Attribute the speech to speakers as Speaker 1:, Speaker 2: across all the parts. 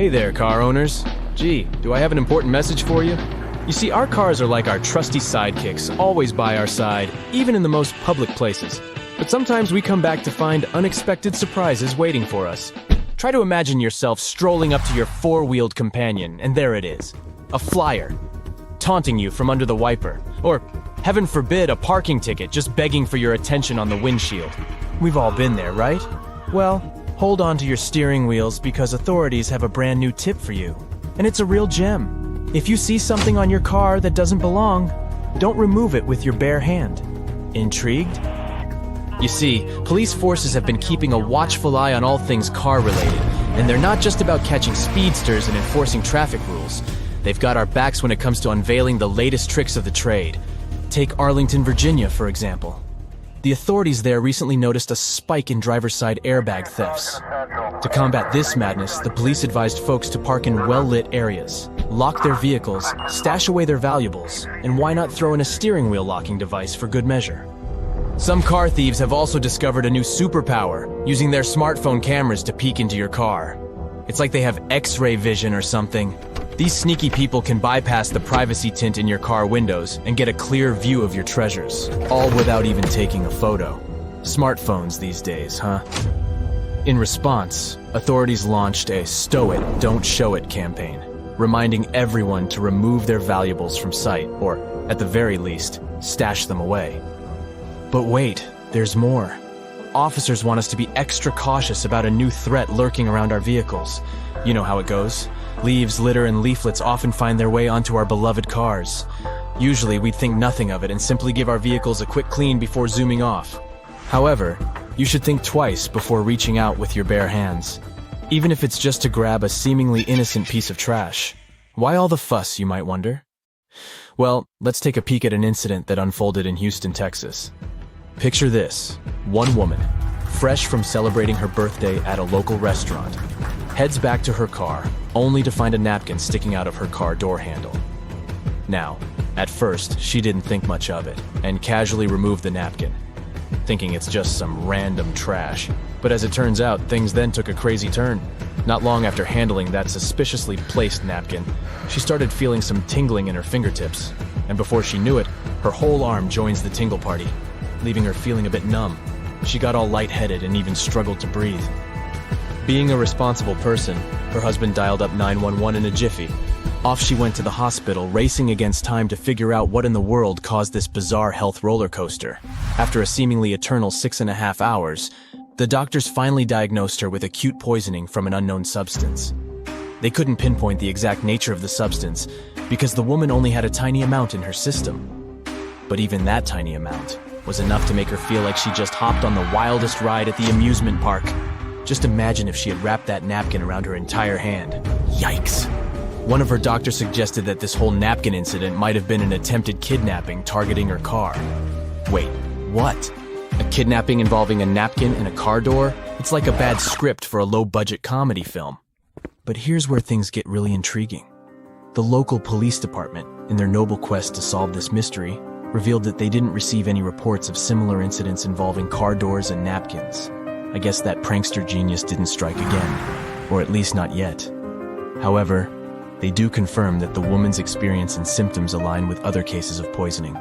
Speaker 1: Hey there, car owners. Gee, do I have an important message for you? You see, our cars are like our trusty sidekicks, always by our side, even in the most public places. But sometimes we come back to find unexpected surprises waiting for us. Try to imagine yourself strolling up to your four-wheeled companion, and there it is. A flyer, taunting you from under the wiper. Or, heaven forbid, a parking ticket just begging for your attention on the windshield. We've all been there, right? Well, hold on to your steering wheels because authorities have a brand new tip for you. And it's a real gem. If you see something on your car that doesn't belong, don't remove it with your bare hand. Intrigued? You see, police forces have been keeping a watchful eye on all things car-related, and they're not just about catching speedsters and enforcing traffic rules. They've got our backs when it comes to unveiling the latest tricks of the trade. Take Arlington, Virginia, for example. The authorities there recently noticed a spike in driver's side airbag thefts. To combat this madness, the police advised folks to park in well-lit areas, lock their vehicles, stash away their valuables, and why not throw in a steering wheel locking device for good measure. Some car thieves have also discovered a new superpower, using their smartphone cameras to peek into your car. It's like they have X-ray vision or something. These sneaky people can bypass the privacy tint in your car windows and get a clear view of your treasures, all without even taking a photo. Smartphones these days, huh? In response, authorities launched a "Stow It, Don't Show It" campaign, reminding everyone to remove their valuables from sight, or, at the very least, stash them away. But wait, there's more. Officers want us to be extra cautious about a new threat lurking around our vehicles. You know how it goes. Leaves, litter, and leaflets often find their way onto our beloved cars. Usually, we'd think nothing of it and simply give our vehicles a quick clean before zooming off. However, you should think twice before reaching out with your bare hands. Even if it's just to grab a seemingly innocent piece of trash. Why all the fuss, you might wonder? Well, let's take a peek at an incident that unfolded in Houston, Texas. Picture this. One woman, fresh from celebrating her birthday at a local restaurant, heads back to her car, only to find a napkin sticking out of her car door handle. Now, at first, she didn't think much of it, and casually removed the napkin, thinking it's just some random trash. But as it turns out, things then took a crazy turn. Not long after handling that suspiciously placed napkin, she started feeling some tingling in her fingertips, and before she knew it, her whole arm joins the tingle party, leaving her feeling a bit numb. She got all lightheaded and even struggled to breathe. Being a responsible person, her husband dialed up 911 in a jiffy. Off she went to the hospital, racing against time to figure out what in the world caused this bizarre health roller coaster. After a seemingly eternal 6.5 hours, the doctors finally diagnosed her with acute poisoning from an unknown substance. They couldn't pinpoint the exact nature of the substance because the woman only had a tiny amount in her system. But even that tiny amount was enough to make her feel like she just hopped on the wildest ride at the amusement park. Just imagine if she had wrapped that napkin around her entire hand. Yikes. One of her doctors suggested that this whole napkin incident might have been an attempted kidnapping targeting her car. Wait, what? A kidnapping involving a napkin and a car door? It's like a bad script for a low-budget comedy film. But here's where things get really intriguing. The local police department, in their noble quest to solve this mystery, revealed that they didn't receive any reports of similar incidents involving car doors and napkins. I guess that prankster genius didn't strike again, or at least not yet. However, they do confirm that the woman's experience and symptoms align with other cases of poisoning.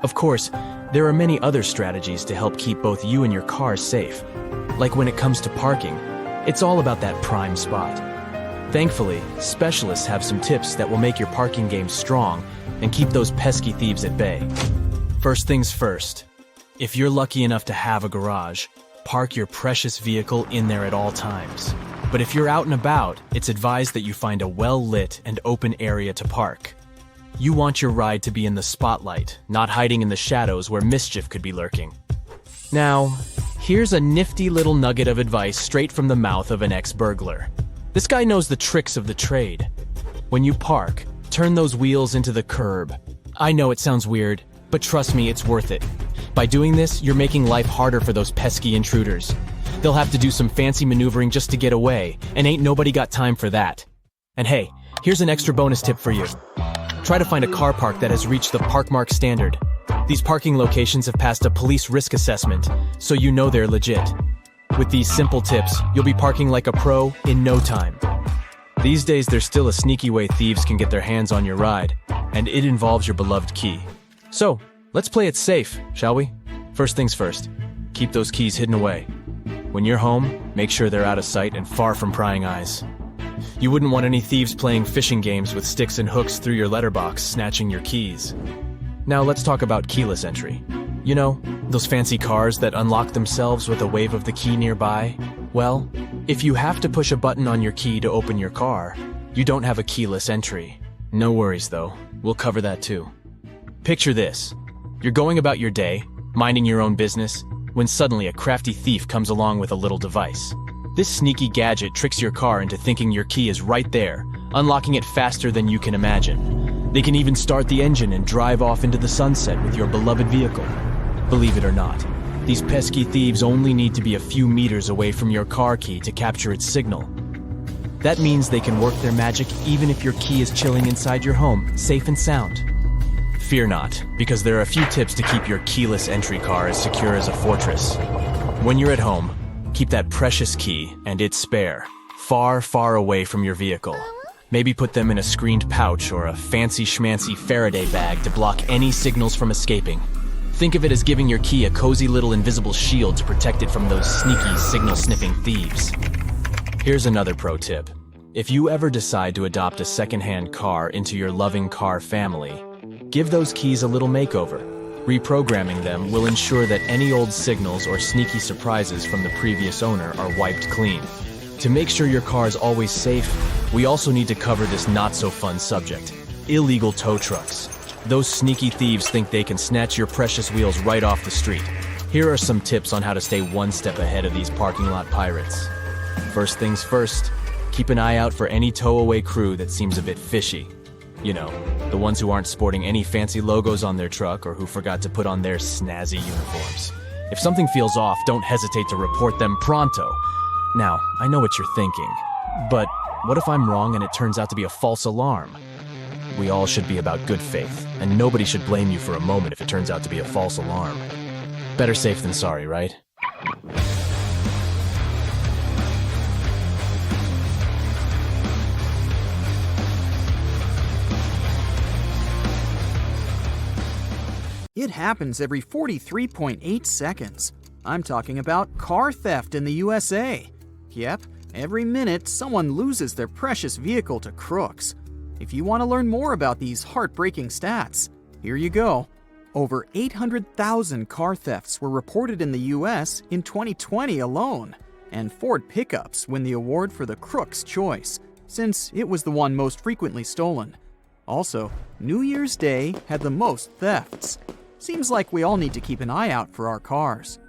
Speaker 1: Of course, there are many other strategies to help keep both you and your car safe. Like when it comes to parking, it's all about that prime spot. Thankfully, specialists have some tips that will make your parking game strong and keep those pesky thieves at bay. First things first, if you're lucky enough to have a garage, park your precious vehicle in there at all times. But if you're out and about, it's advised that you find a well-lit and open area to park. You want your ride to be in the spotlight, not hiding in the shadows where mischief could be lurking. Now, here's a nifty little nugget of advice straight from the mouth of an ex-burglar. This guy knows the tricks of the trade. When you park, turn those wheels into the curb. I know it sounds weird, but trust me, it's worth it. By doing this, you're making life harder for those pesky intruders. They'll have to do some fancy maneuvering just to get away, and ain't nobody got time for that. And hey, here's an extra bonus tip for you. Try to find a car park that has reached the Parkmark standard. These parking locations have passed a police risk assessment, so you know they're legit. With these simple tips, you'll be parking like a pro in no time. These days, there's still a sneaky way thieves can get their hands on your ride, and it involves your beloved key. So, let's play it safe, shall we? First things first, keep those keys hidden away. When you're home, make sure they're out of sight and far from prying eyes. You wouldn't want any thieves playing fishing games with sticks and hooks through your letterbox, snatching your keys. Now let's talk about keyless entry. You know, those fancy cars that unlock themselves with a wave of the key nearby? Well, if you have to push a button on your key to open your car, you don't have a keyless entry. No worries though, we'll cover that too. Picture this. You're going about your day, minding your own business, when suddenly a crafty thief comes along with a little device. This sneaky gadget tricks your car into thinking your key is right there, unlocking it faster than you can imagine. They can even start the engine and drive off into the sunset with your beloved vehicle. Believe it or not, these pesky thieves only need to be a few meters away from your car key to capture its signal. That means they can work their magic even if your key is chilling inside your home, safe and sound. Fear not, because there are a few tips to keep your keyless entry car as secure as a fortress. When you're at home, keep that precious key and its spare far, far away from your vehicle. Maybe put them in a screened pouch or a fancy schmancy Faraday bag to block any signals from escaping. Think of it as giving your key a cozy little invisible shield to protect it from those sneaky signal-sniffing thieves. Here's another pro tip. If you ever decide to adopt a second-hand car into your loving car family, give those keys a little makeover. Reprogramming them will ensure that any old signals or sneaky surprises from the previous owner are wiped clean. To make sure your car is always safe, we also need to cover this not-so-fun subject: illegal tow trucks. Those sneaky thieves think they can snatch your precious wheels right off the street. Here are some tips on how to stay one step ahead of these parking lot pirates. First things first, keep an eye out for any tow-away crew that seems a bit fishy. You know, the ones who aren't sporting any fancy logos on their truck or who forgot to put on their snazzy uniforms. If something feels off, don't hesitate to report them pronto. Now, I know what you're thinking, but what if I'm wrong and it turns out to be a false alarm? We all should be about good faith, and nobody should blame you for a moment if it turns out to be a false alarm. Better safe than sorry, right?
Speaker 2: It happens every 43.8 seconds. I'm talking about car theft in the USA. Yep, every minute someone loses their precious vehicle to crooks. If you want to learn more about these heartbreaking stats, here you go. Over 800,000 car thefts were reported in the US in 2020 alone, and Ford pickups win the award for the Crook's Choice, since it was the one most frequently stolen. Also, New Year's Day had the most thefts. Seems like we all need to keep an eye out for our cars.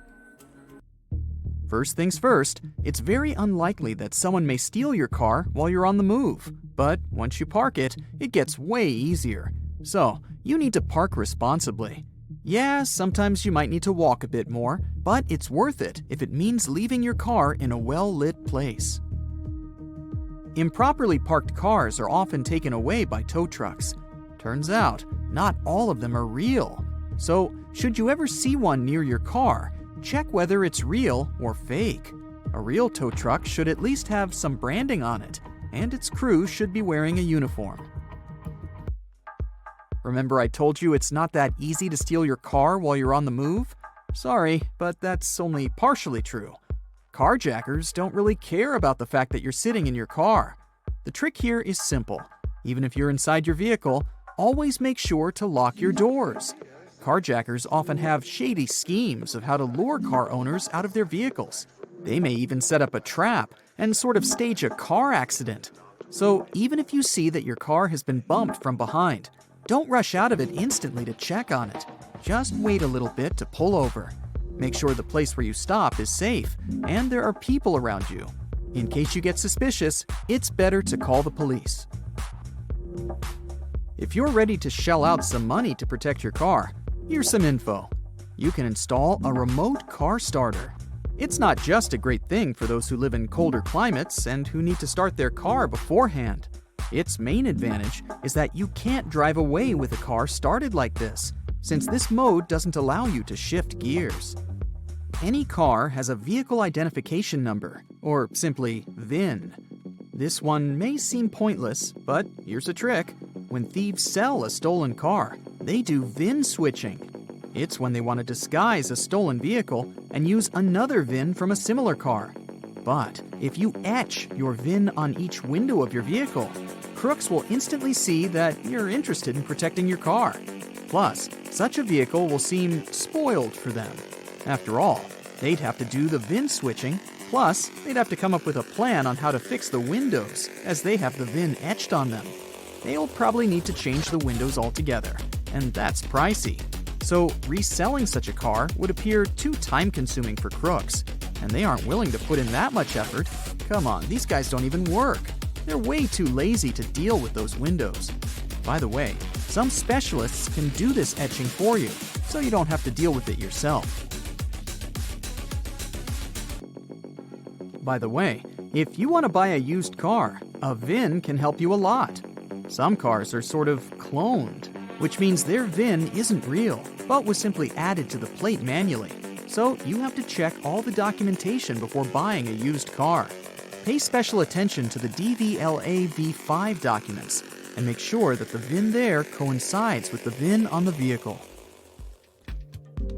Speaker 2: First things first, it's very unlikely that someone may steal your car while you're on the move. But once you park it, it gets way easier. So, you need to park responsibly. Yeah, sometimes you might need to walk a bit more, but it's worth it if it means leaving your car in a well-lit place. Improperly parked cars are often taken away by tow trucks. Turns out, not all of them are real. So, should you ever see one near your car, check whether it's real or fake. A real tow truck should at least have some branding on it, and its crew should be wearing a uniform. Remember I told you it's not that easy to steal your car while you're on the move? Sorry, but that's only partially true. Carjackers don't really care about the fact that you're sitting in your car. The trick here is simple. Even if you're inside your vehicle, always make sure to lock your doors. Carjackers often have shady schemes of how to lure car owners out of their vehicles. They may even set up a trap and sort of stage a car accident. So even if you see that your car has been bumped from behind, don't rush out of it instantly to check on it. Just wait a little bit to pull over. Make sure the place where you stop is safe and there are people around you. In case you get suspicious, it's better to call the police. If you're ready to shell out some money to protect your car, here's some info. You can install a remote car starter. It's not just a great thing for those who live in colder climates and who need to start their car beforehand. Its main advantage is that you can't drive away with a car started like this, since this mode doesn't allow you to shift gears. Any car has a vehicle identification number, or simply VIN. This one may seem pointless, but here's a trick. When thieves sell a stolen car, they do VIN switching. It's when they want to disguise a stolen vehicle and use another VIN from a similar car. But if you etch your VIN on each window of your vehicle, crooks will instantly see that you're interested in protecting your car. Plus, such a vehicle will seem spoiled for them. After all, they'd have to do the VIN switching, plus they'd have to come up with a plan on how to fix the windows, as they have the VIN etched on them. They'll probably need to change the windows altogether, and that's pricey. So reselling such a car would appear too time-consuming for crooks, and they aren't willing to put in that much effort. Come on, these guys don't even work. They're way too lazy to deal with those windows. By the way, some specialists can do this etching for you, so you don't have to deal with it yourself. By the way, if you want to buy a used car, a VIN can help you a lot. Some cars are sort of cloned, which means their VIN isn't real, but was simply added to the plate manually. So you have to check all the documentation before buying a used car. Pay special attention to the DVLA V5 documents and make sure that the VIN there coincides with the VIN on the vehicle.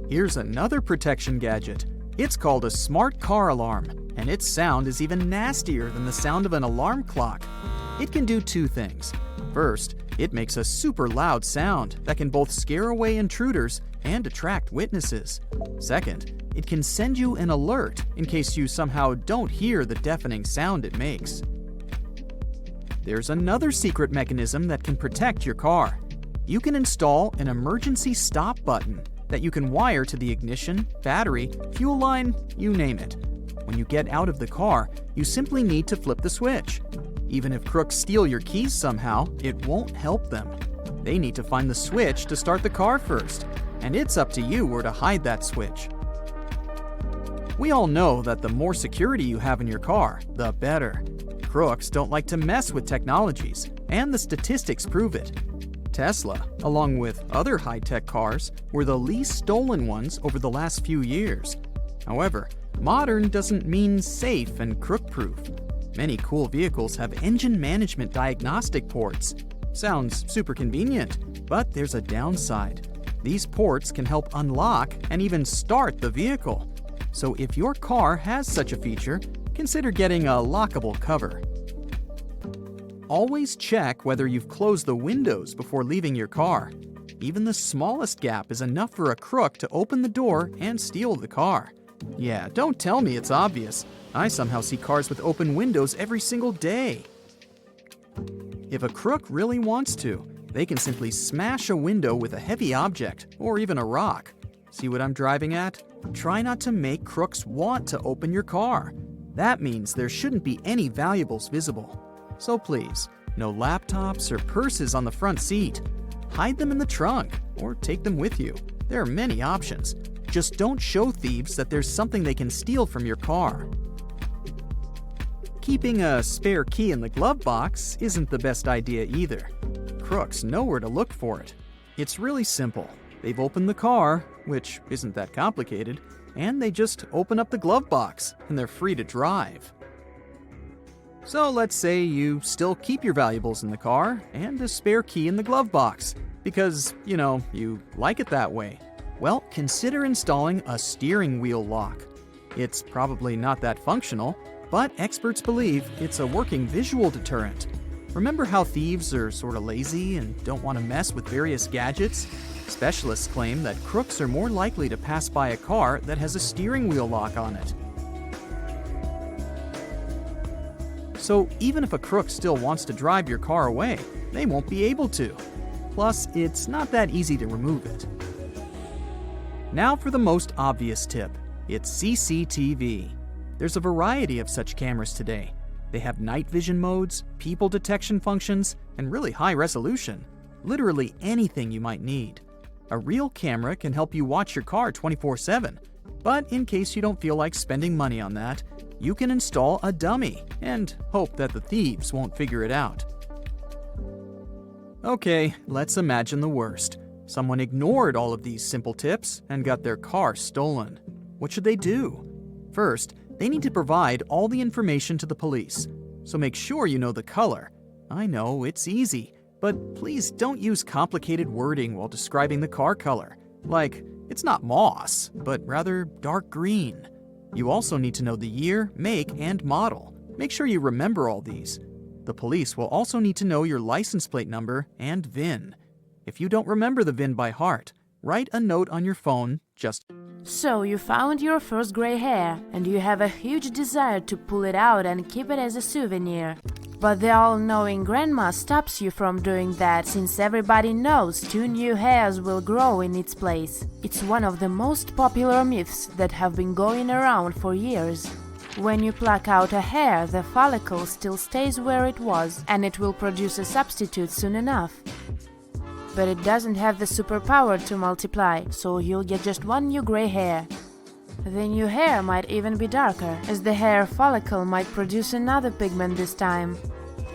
Speaker 2: Here's another protection gadget. It's called a smart car alarm, and its sound is even nastier than the sound of an alarm clock. It can do two things. First, it makes a super loud sound that can both scare away intruders and attract witnesses. Second, it can send you an alert in case you somehow don't hear the deafening sound it makes. There's another secret mechanism that can protect your car. You can install an emergency stop button that you can wire to the ignition, battery, fuel line, you name it. When you get out of the car, you simply need to flip the switch. Even if crooks steal your keys somehow, it won't help them. They need to find the switch to start the car first, and it's up to you where to hide that switch. We all know that the more security you have in your car, the better. Crooks don't like to mess with technologies, and the statistics prove it. Tesla, along with other high-tech cars, were the least stolen ones over the last few years. However, modern doesn't mean safe and crook-proof. Many cool vehicles have engine management diagnostic ports. Sounds super convenient, but there's a downside. These ports can help unlock and even start the vehicle. So if your car has such a feature, consider getting a lockable cover. Always check whether you've closed the windows before leaving your car. Even the smallest gap is enough for a crook to open the door and steal the car. Yeah, don't tell me it's obvious. I somehow see cars with open windows every single day. If a crook really wants to, they can simply smash a window with a heavy object or even a rock. See what I'm driving at? Try not to make crooks want to open your car. That means there shouldn't be any valuables visible. So please, no laptops or purses on the front seat. Hide them in the trunk or take them with you. There are many options. Just don't show thieves that there's something they can steal from your car. Keeping a spare key in the glove box isn't the best idea either. Crooks know where to look for it. It's really simple. They've opened the car, which isn't that complicated, and they just open up the glove box, and they're free to drive. So let's say you still keep your valuables in the car and a spare key in the glove box, because, you like it that way. Well, consider installing a steering wheel lock. It's probably not that functional, but experts believe it's a working visual deterrent. Remember how thieves are sort of lazy and don't want to mess with various gadgets? Specialists claim that crooks are more likely to pass by a car that has a steering wheel lock on it. So even if a crook still wants to drive your car away, they won't be able to. Plus, it's not that easy to remove it. Now for the most obvious tip. It's CCTV. There's a variety of such cameras today. They have night vision modes, people detection functions, and really high resolution. Literally anything you might need. A real camera can help you watch your car 24/7. But in case you don't feel like spending money on that, you can install a dummy and hope that the thieves won't figure it out. Okay, let's imagine the worst. Someone ignored all of these simple tips and got their car stolen. What should they do? First, they need to provide all the information to the police. so make sure you know the color. I know, it's easy, but please don't use complicated wording while describing the car color. Like, it's not moss, but rather dark green. You also need to know the year, make, and model. Make sure you remember all these. The police will also need to know your license plate number and VIN. If you don't remember the VIN by heart, write a note on your phone just.
Speaker 3: So you found your first gray hair, and you have a huge desire to pull it out and keep it as a souvenir. But the all-knowing grandma stops you from doing that, since everybody knows 2 new hairs will grow in its place. It's one of the most popular myths that have been going around for years. When you pluck out a hair, the follicle still stays where it was, and it will produce a substitute soon enough. But it doesn't have the superpower to multiply, so you'll get just 1 new gray hair. The new hair might even be darker, as the hair follicle might produce another pigment this time.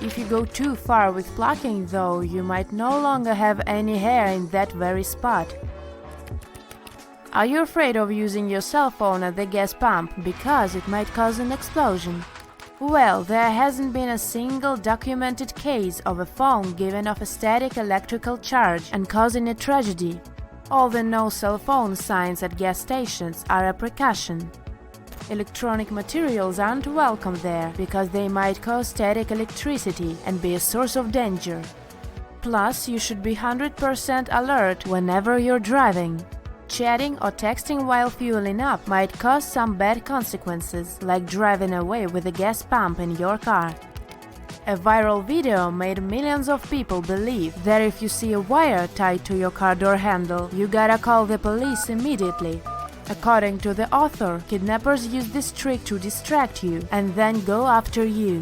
Speaker 3: If you go too far with plucking, though, you might no longer have any hair in that very spot. Are you afraid of using your cell phone at the gas pump because it might cause an explosion? Well, there hasn't been a single documented case of a phone giving off a static electrical charge and causing a tragedy. All the no cell phone signs at gas stations are a precaution. Electronic materials aren't welcome there because they might cause static electricity and be a source of danger. Plus, you should be 100% alert whenever you're driving. Chatting or texting while fueling up might cause some bad consequences, like driving away with a gas pump in your car. A viral video made millions of people believe that if you see a wire tied to your car door handle, you gotta call the police immediately. According to the author, kidnappers use this trick to distract you and then go after you.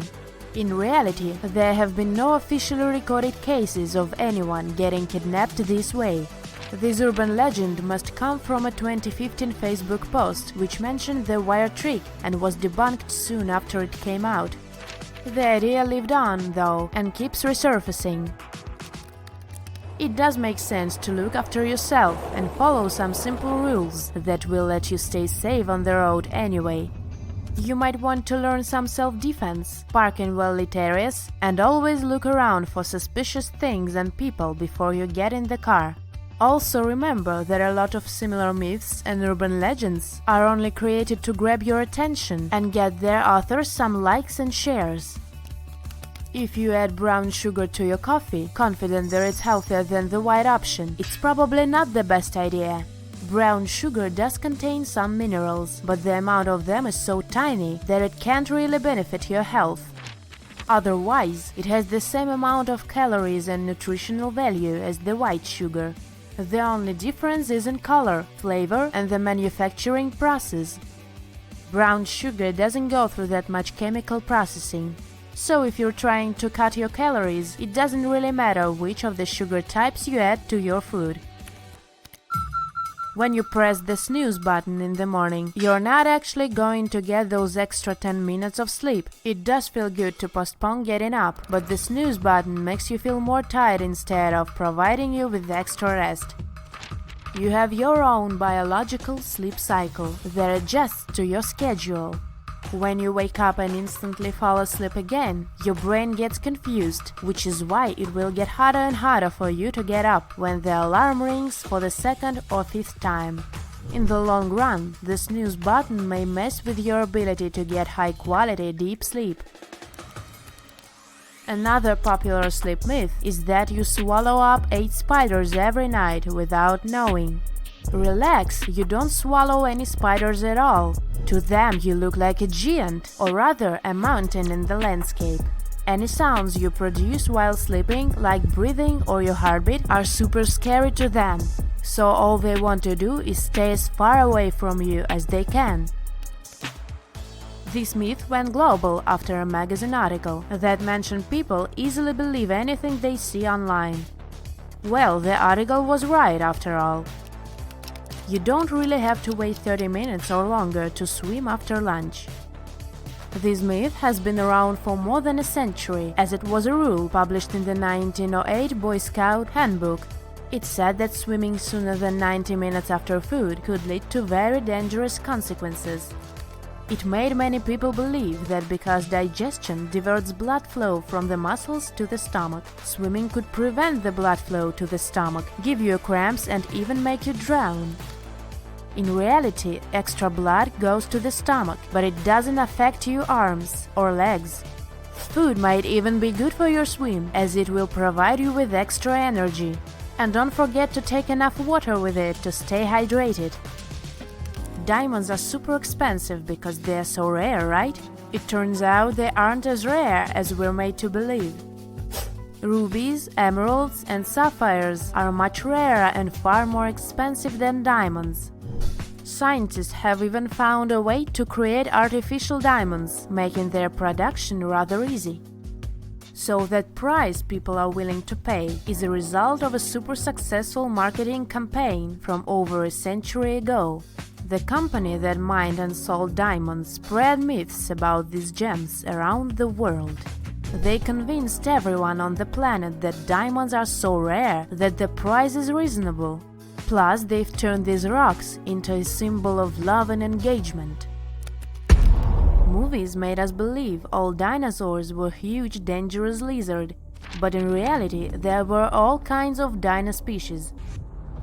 Speaker 3: In reality, there have been no officially recorded cases of anyone getting kidnapped this way. This urban legend must come from a 2015 Facebook post which mentioned the wire trick and was debunked soon after it came out. The idea lived on, though, and keeps resurfacing. It does make sense to look after yourself and follow some simple rules that will let you stay safe on the road anyway. You might want to learn some self-defense, park in well-lit areas, and always look around for suspicious things and people before you get in the car. Also remember that a lot of similar myths and urban legends are only created to grab your attention and get their authors some likes and shares. If you add brown sugar to your coffee, confident that it's healthier than the white option, it's probably not the best idea. Brown sugar does contain some minerals, but the amount of them is so tiny that it can't really benefit your health. Otherwise, it has the same amount of calories and nutritional value as the white sugar. The only difference is in color, flavor, and the manufacturing process. Brown sugar doesn't go through that much chemical processing. So if you're trying to cut your calories, it doesn't really matter which of the sugar types you add to your food. When you press the snooze button in the morning, you're not actually going to get those extra 10 minutes of sleep. It does feel good to postpone getting up, but the snooze button makes you feel more tired instead of providing you with extra rest. You have your own biological sleep cycle that adjusts to your schedule. When you wake up and instantly fall asleep again, your brain gets confused, which is why it will get harder and harder for you to get up when the alarm rings for the 2nd or 5th time. In the long run, the snooze button may mess with your ability to get high-quality deep sleep. Another popular sleep myth is that you swallow up 8 spiders every night without knowing. Relax, you don't swallow any spiders at all. To them you look like a giant, or rather a mountain in the landscape. Any sounds you produce while sleeping, like breathing or your heartbeat, are super scary to them. So all they want to do is stay as far away from you as they can. This myth went global after a magazine article that mentioned people easily believe anything they see online. Well, the article was right after all. You don't really have to wait 30 minutes or longer to swim after lunch. This myth has been around for more than a century, as it was a rule published in the 1908 Boy Scout Handbook. It said that swimming sooner than 90 minutes after food could lead to very dangerous consequences. It made many people believe that because digestion diverts blood flow from the muscles to the stomach, swimming could prevent the blood flow to the stomach, give you cramps and even make you drown. In reality, extra blood goes to the stomach, but it doesn't affect your arms or legs. Food might even be good for your swim, as it will provide you with extra energy. And don't forget to take enough water with it to stay hydrated. Diamonds are super expensive because they're so rare, right? It turns out they aren't as rare as we're made to believe. Rubies, emeralds, and sapphires are much rarer and far more expensive than diamonds. Scientists have even found a way to create artificial diamonds, making their production rather easy. So that price people are willing to pay is a result of a super successful marketing campaign from over a century ago. The company that mined and sold diamonds spread myths about these gems around the world. They convinced everyone on the planet that diamonds are so rare that the price is reasonable. Plus, they've turned these rocks into a symbol of love and engagement. Movies made us believe all dinosaurs were huge, dangerous lizards, but in reality, there were all kinds of dino species.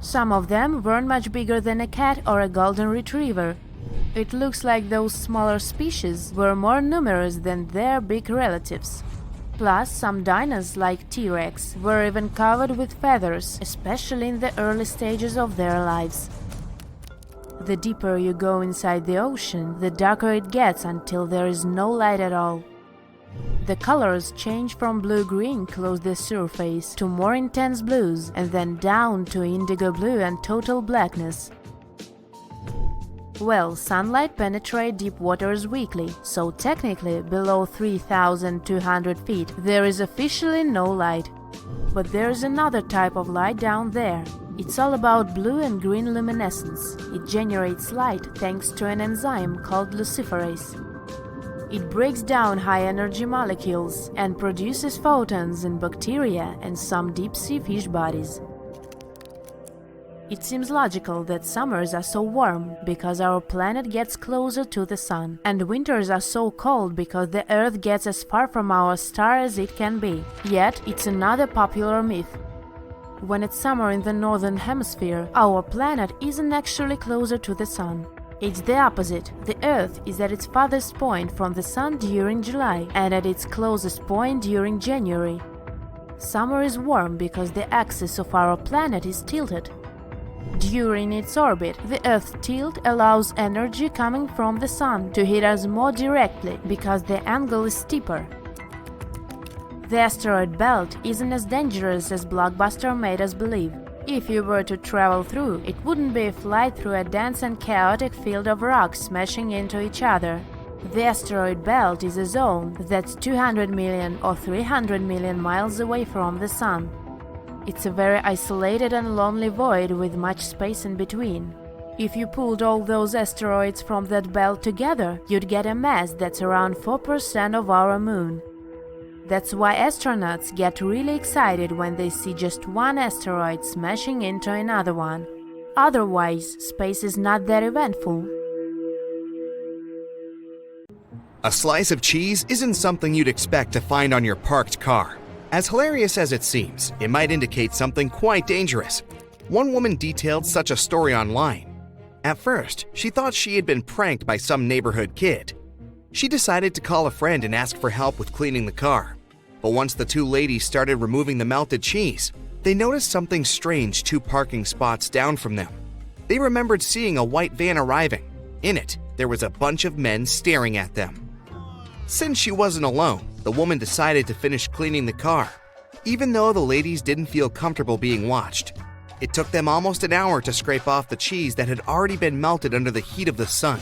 Speaker 3: Some of them weren't much bigger than a cat or a golden retriever. It looks like those smaller species were more numerous than their big relatives. Plus, some dinos like T-Rex were even covered with feathers, especially in the early stages of their lives. The deeper you go inside the ocean, the darker it gets until there is no light at all. The colors change from blue-green close the surface to more intense blues and then down to indigo blue and total blackness. Well, sunlight penetrates deep waters weakly, so technically below 3,200 feet there is officially no light. But there is another type of light down there. It's all about blue and green luminescence. It generates light thanks to an enzyme called luciferase. It breaks down high-energy molecules and produces photons in bacteria and some deep-sea fish bodies. It seems logical that summers are so warm because our planet gets closer to the sun, and winters are so cold because the Earth gets as far from our star as it can be. Yet, it's another popular myth. When it's summer in the northern hemisphere, our planet isn't actually closer to the sun. It's the opposite. The Earth is at its farthest point from the Sun during July and at its closest point during January. Summer is warm because the axis of our planet is tilted. During its orbit, the Earth's tilt allows energy coming from the Sun to hit us more directly because the angle is steeper. The asteroid belt isn't as dangerous as Blockbuster made us believe. If you were to travel through, it wouldn't be a flight through a dense and chaotic field of rocks smashing into each other. The asteroid belt is a zone that's 200 million or 300 million miles away from the Sun. It's a very isolated and lonely void with much space in between. If you pulled all those asteroids from that belt together, you'd get a mass that's around 4% of our Moon. That's why astronauts get really excited when they see just one asteroid smashing into another one. Otherwise, space is not that eventful.
Speaker 4: A slice of cheese isn't something you'd expect to find on your parked car. As hilarious as it seems, it might indicate something quite dangerous. One woman detailed such a story online. At first, she thought she had been pranked by some neighborhood kid. She decided to call a friend and ask for help with cleaning the car. But once the two ladies started removing the melted cheese, they noticed something strange 2 parking spots down from them. They remembered seeing a white van arriving. In it, there was a bunch of men staring at them. Since she wasn't alone, the woman decided to finish cleaning the car, even though the ladies didn't feel comfortable being watched. It took them almost an hour to scrape off the cheese that had already been melted under the heat of the sun.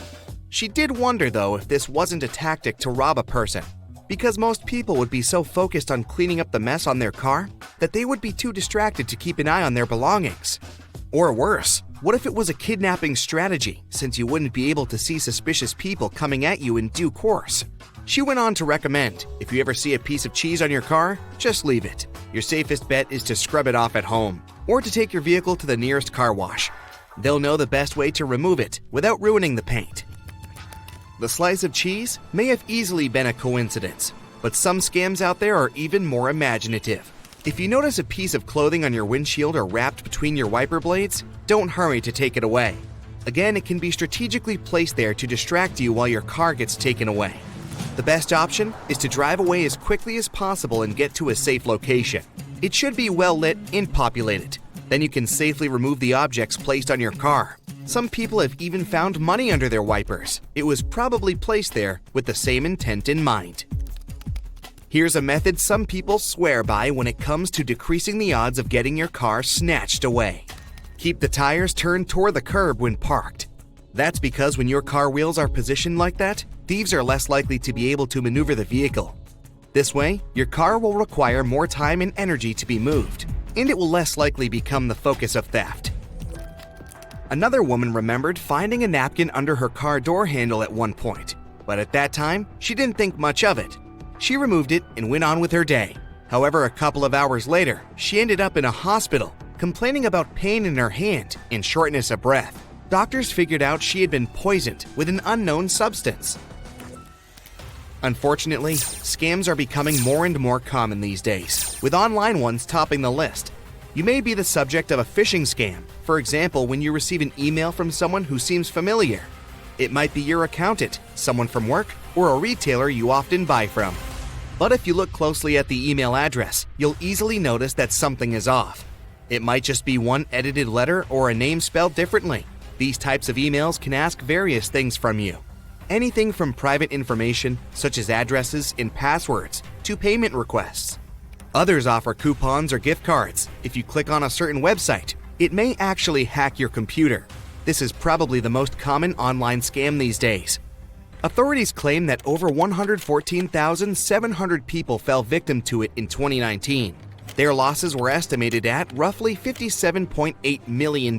Speaker 4: She did wonder, though, if this wasn't a tactic to rob a person, because most people would be so focused on cleaning up the mess on their car that they would be too distracted to keep an eye on their belongings. Or worse, what if it was a kidnapping strategy, since you wouldn't be able to see suspicious people coming at you in due course? She went on to recommend, if you ever see a piece of cheese on your car, just leave it. Your safest bet is to scrub it off at home, or to take your vehicle to the nearest car wash. They'll know the best way to remove it without ruining the paint. The slice of cheese may have easily been a coincidence, but some scams out there are even more imaginative. If you notice a piece of clothing on your windshield or wrapped between your wiper blades, don't hurry to take it away. Again, it can be strategically placed there to distract you while your car gets taken away. The best option is to drive away as quickly as possible and get to a safe location. It should be well lit and populated. Then you can safely remove the objects placed on your car. Some people have even found money under their wipers. It was probably placed there with the same intent in mind. Here's a method some people swear by when it comes to decreasing the odds of getting your car snatched away. Keep the tires turned toward the curb when parked. That's because when your car wheels are positioned like that, thieves are less likely to be able to maneuver the vehicle. This way, your car will require more time and energy to be moved, and it will less likely become the focus of theft. Another woman remembered finding a napkin under her car door handle at one point, but at that time, she didn't think much of it. She removed it and went on with her day. However, a couple of hours later, she ended up in a hospital, complaining about pain in her hand and shortness of breath. Doctors figured out she had been poisoned with an unknown substance. Unfortunately, scams are becoming more and more common these days, with online ones topping the list. You may be the subject of a phishing scam, for example, when you receive an email from someone who seems familiar. It might be your accountant, someone from work, or a retailer you often buy from. But if you look closely at the email address, you'll easily notice that something is off. It might just be one edited letter or a name spelled differently. These types of emails can ask various things from you. Anything from private information, such as addresses and passwords, to payment requests. Others offer coupons or gift cards. If you click on a certain website, it may actually hack your computer. This is probably the most common online scam these days. Authorities claim that over 114,700 people fell victim to it in 2019. Their losses were estimated at roughly $57.8 million.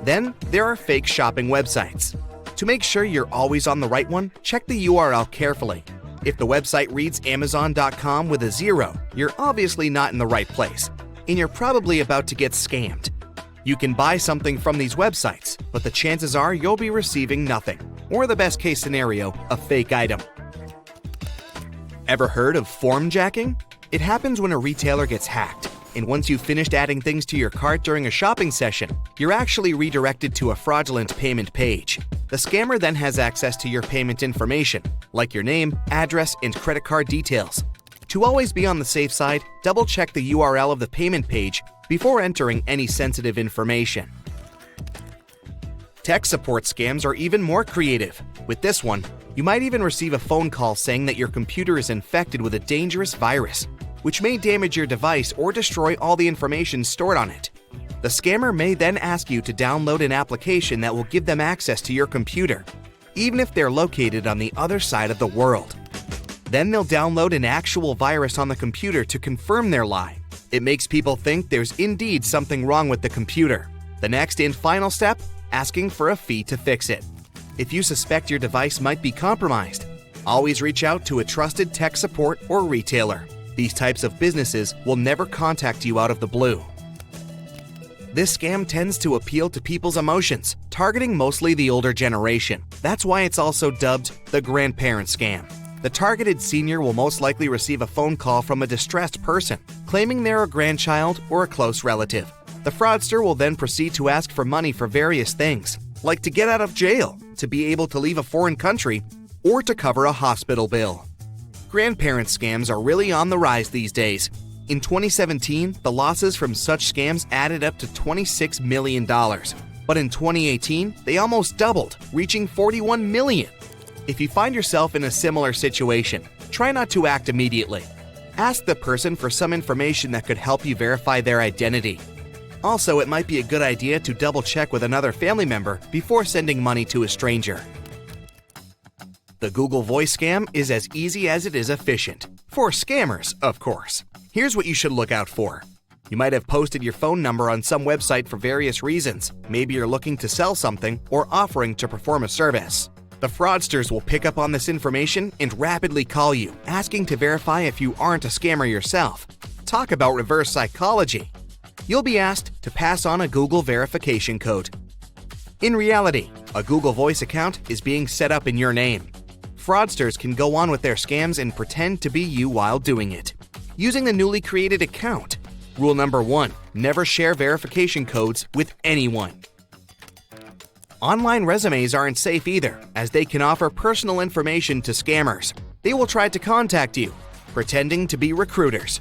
Speaker 4: Then, there are fake shopping websites. To make sure you're always on the right one, check the URL carefully. If the website reads Amazon.com with a 0, you're obviously not in the right place, and you're probably about to get scammed. You can buy something from these websites, but the chances are you'll be receiving nothing, or the best case scenario, a fake item. Ever heard of form jacking? It happens when a retailer gets hacked, and once you've finished adding things to your cart during a shopping session, you're actually redirected to a fraudulent payment page. The scammer then has access to your payment information, like your name, address, and credit card details. To always be on the safe side, double-check the URL of the payment page before entering any sensitive information. Tech support scams are even more creative. With this one, you might even receive a phone call saying that your computer is infected with a dangerous virus, which may damage your device or destroy all the information stored on it. The scammer may then ask you to download an application that will give them access to your computer, even if they're located on the other side of the world. Then they'll download an actual virus on the computer to confirm their lie. It makes people think there's indeed something wrong with the computer. The next and final step, asking for a fee to fix it. If you suspect your device might be compromised, always reach out to a trusted tech support or retailer. These types of businesses will never contact you out of the blue. This scam tends to appeal to people's emotions, targeting mostly the older generation. That's why it's also dubbed the grandparent scam. The targeted senior will most likely receive a phone call from a distressed person, claiming they're a grandchild or a close relative. The fraudster will then proceed to ask for money for various things, like to get out of jail, to be able to leave a foreign country, or to cover a hospital bill. Grandparent scams are really on the rise these days. In 2017, the losses from such scams added up to $26 million. But in 2018, they almost doubled, reaching $41 million. If you find yourself in a similar situation, try not to act immediately. Ask the person for some information that could help you verify their identity. Also, it might be a good idea to double-check with another family member before sending money to a stranger. The Google Voice scam is as easy as it is efficient. For scammers, of course. Here's what you should look out for. You might have posted your phone number on some website for various reasons. Maybe you're looking to sell something or offering to perform a service. The fraudsters will pick up on this information and rapidly call you, asking to verify if you aren't a scammer yourself. Talk about reverse psychology. You'll be asked to pass on a Google verification code. In reality, A Google Voice account is being set up in your name. Fraudsters can go on with their scams and pretend to be you while doing it. Using the newly created account. Rule number 1, never share verification codes with anyone. Online resumes aren't safe either, as they can offer personal information to scammers. They will try to contact you, pretending to be recruiters.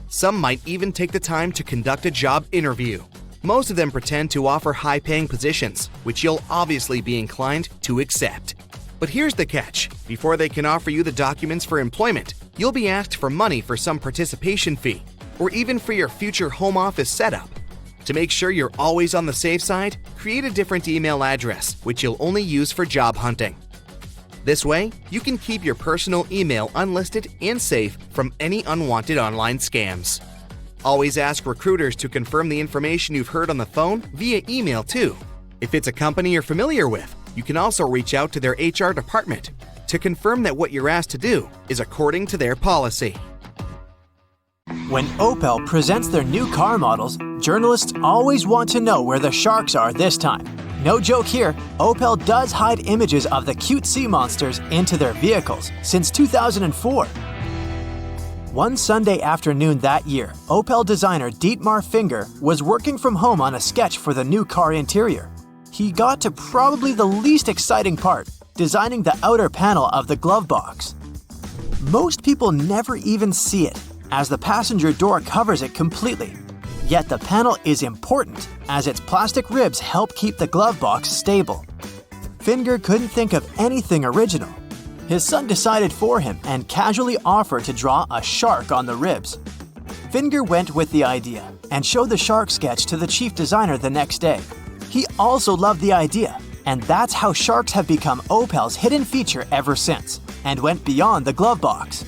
Speaker 4: Some might even take the time to conduct a job interview. Most of them pretend to offer high-paying positions, which you'll obviously be inclined to accept. But here's the catch. Before they can offer you the documents for employment, you'll be asked for money for some participation fee, or even for your future home office setup. To make sure you're always on the safe side, create a different email address, which you'll only use for job hunting. This way, you can keep your personal email unlisted and safe from any unwanted online scams. Always ask recruiters to confirm the information you've heard on the phone via email too. If it's a company you're familiar with, you can also reach out to their HR department to confirm that what you're asked to do is according to their policy.
Speaker 5: When Opel presents their new car models, journalists always want to know where the Sharks are this time. No joke here, Opel does hide images of the cute sea monsters into their vehicles since 2004. One Sunday afternoon that year, Opel designer Dietmar Finger was working from home on a sketch for the new car interior. He got to probably the least exciting part, designing the outer panel of the glove box. Most people never even see it, as the passenger door covers it completely. Yet the panel is important, as its plastic ribs help keep the glove box stable. Finger couldn't think of anything original. His son decided for him and casually offered to draw a shark on the ribs. Finger went with the idea and showed the shark sketch to the chief designer the next day. He also loved the idea, and that's how sharks have become Opel's hidden feature ever since, and went beyond the glove box.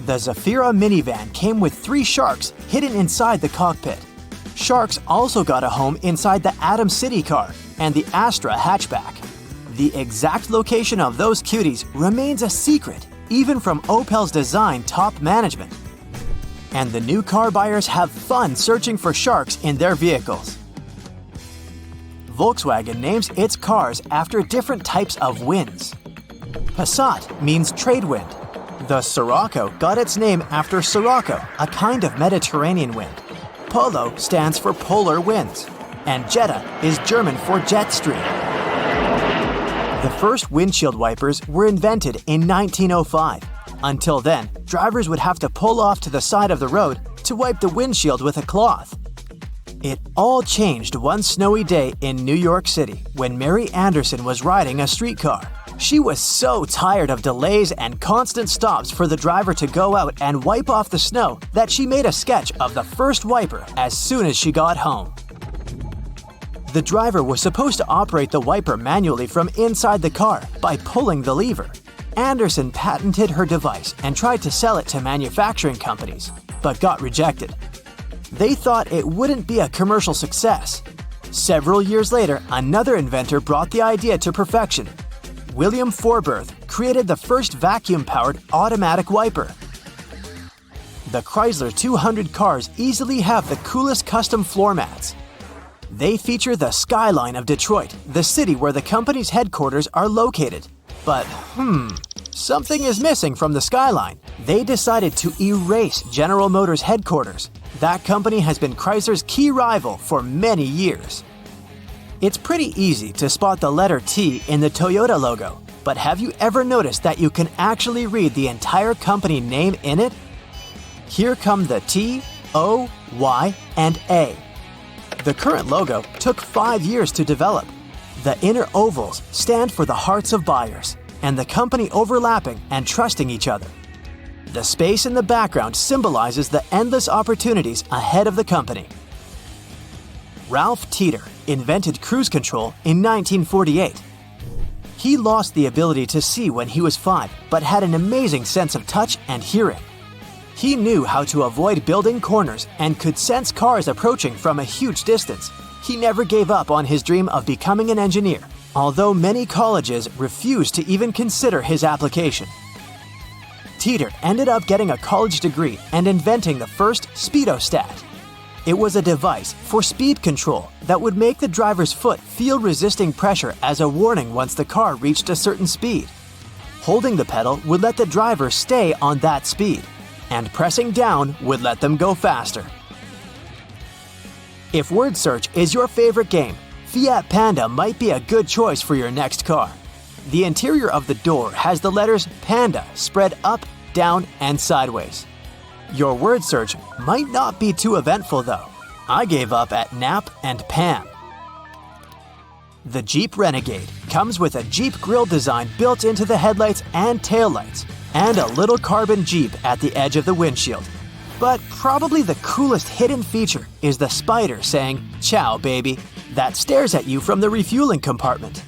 Speaker 5: The Zafira minivan came with 3 sharks hidden inside the cockpit. Sharks also got a home inside the Atom City car and the Astra hatchback. The exact location of those cuties remains a secret, even from Opel's design top management. And the new car buyers have fun searching for sharks in their vehicles. Volkswagen names its cars after different types of winds. Passat means trade wind. The Sirocco got its name after Sirocco, a kind of Mediterranean wind. Polo stands for polar winds, and Jetta is German for jet stream. The first windshield wipers were invented in 1905. Until then, drivers would have to pull off to the side of the road to wipe the windshield with a cloth. It all changed one snowy day in New York City when Mary Anderson was riding a streetcar. She was so tired of delays and constant stops for the driver to go out and wipe off the snow that she made a sketch of the first wiper as soon as she got home. The driver was supposed to operate the wiper manually from inside the car by pulling the lever. Anderson patented her device and tried to sell it to manufacturing companies, but got rejected. They thought it wouldn't be a commercial success. Several years later, another inventor brought the idea to perfection. William Forberth created the first vacuum-powered automatic wiper. The Chrysler 200 cars easily have the coolest custom floor mats. They feature the skyline of Detroit, the city where the company's headquarters are located. But, something is missing from the skyline. They decided to erase General Motors headquarters. That company has been Chrysler's key rival for many years. It's pretty easy to spot the letter T in the Toyota logo, but have you ever noticed that you can actually read the entire company name in it? Here come the T, O, Y, and A. The current logo took 5 years to develop. The inner ovals stand for the hearts of buyers, and the company overlapping and trusting each other. The space in the background symbolizes the endless opportunities ahead of the company. Ralph Teeter invented cruise control in 1948. He lost the ability to see when he was 5, but had an amazing sense of touch and hearing. He knew how to avoid building corners and could sense cars approaching from a huge distance. He never gave up on his dream of becoming an engineer, although many colleges refused to even consider his application. Teeter ended up getting a college degree and inventing the first speedostat. It was a device for speed control that would make the driver's foot feel resisting pressure as a warning once the car reached a certain speed. Holding the pedal would let the driver stay on that speed, and pressing down would let them go faster. If word search is your favorite game, Fiat Panda might be a good choice for your next car. The interior of the door has the letters Panda spread up, down, and sideways. Your word search might not be too eventful though. I gave up at Nap and Pan. The Jeep Renegade comes with a Jeep grille design built into the headlights and taillights, and a little carbon Jeep at the edge of the windshield. But probably the coolest hidden feature is the spider saying, "Ciao, baby," that stares at you from the refueling compartment.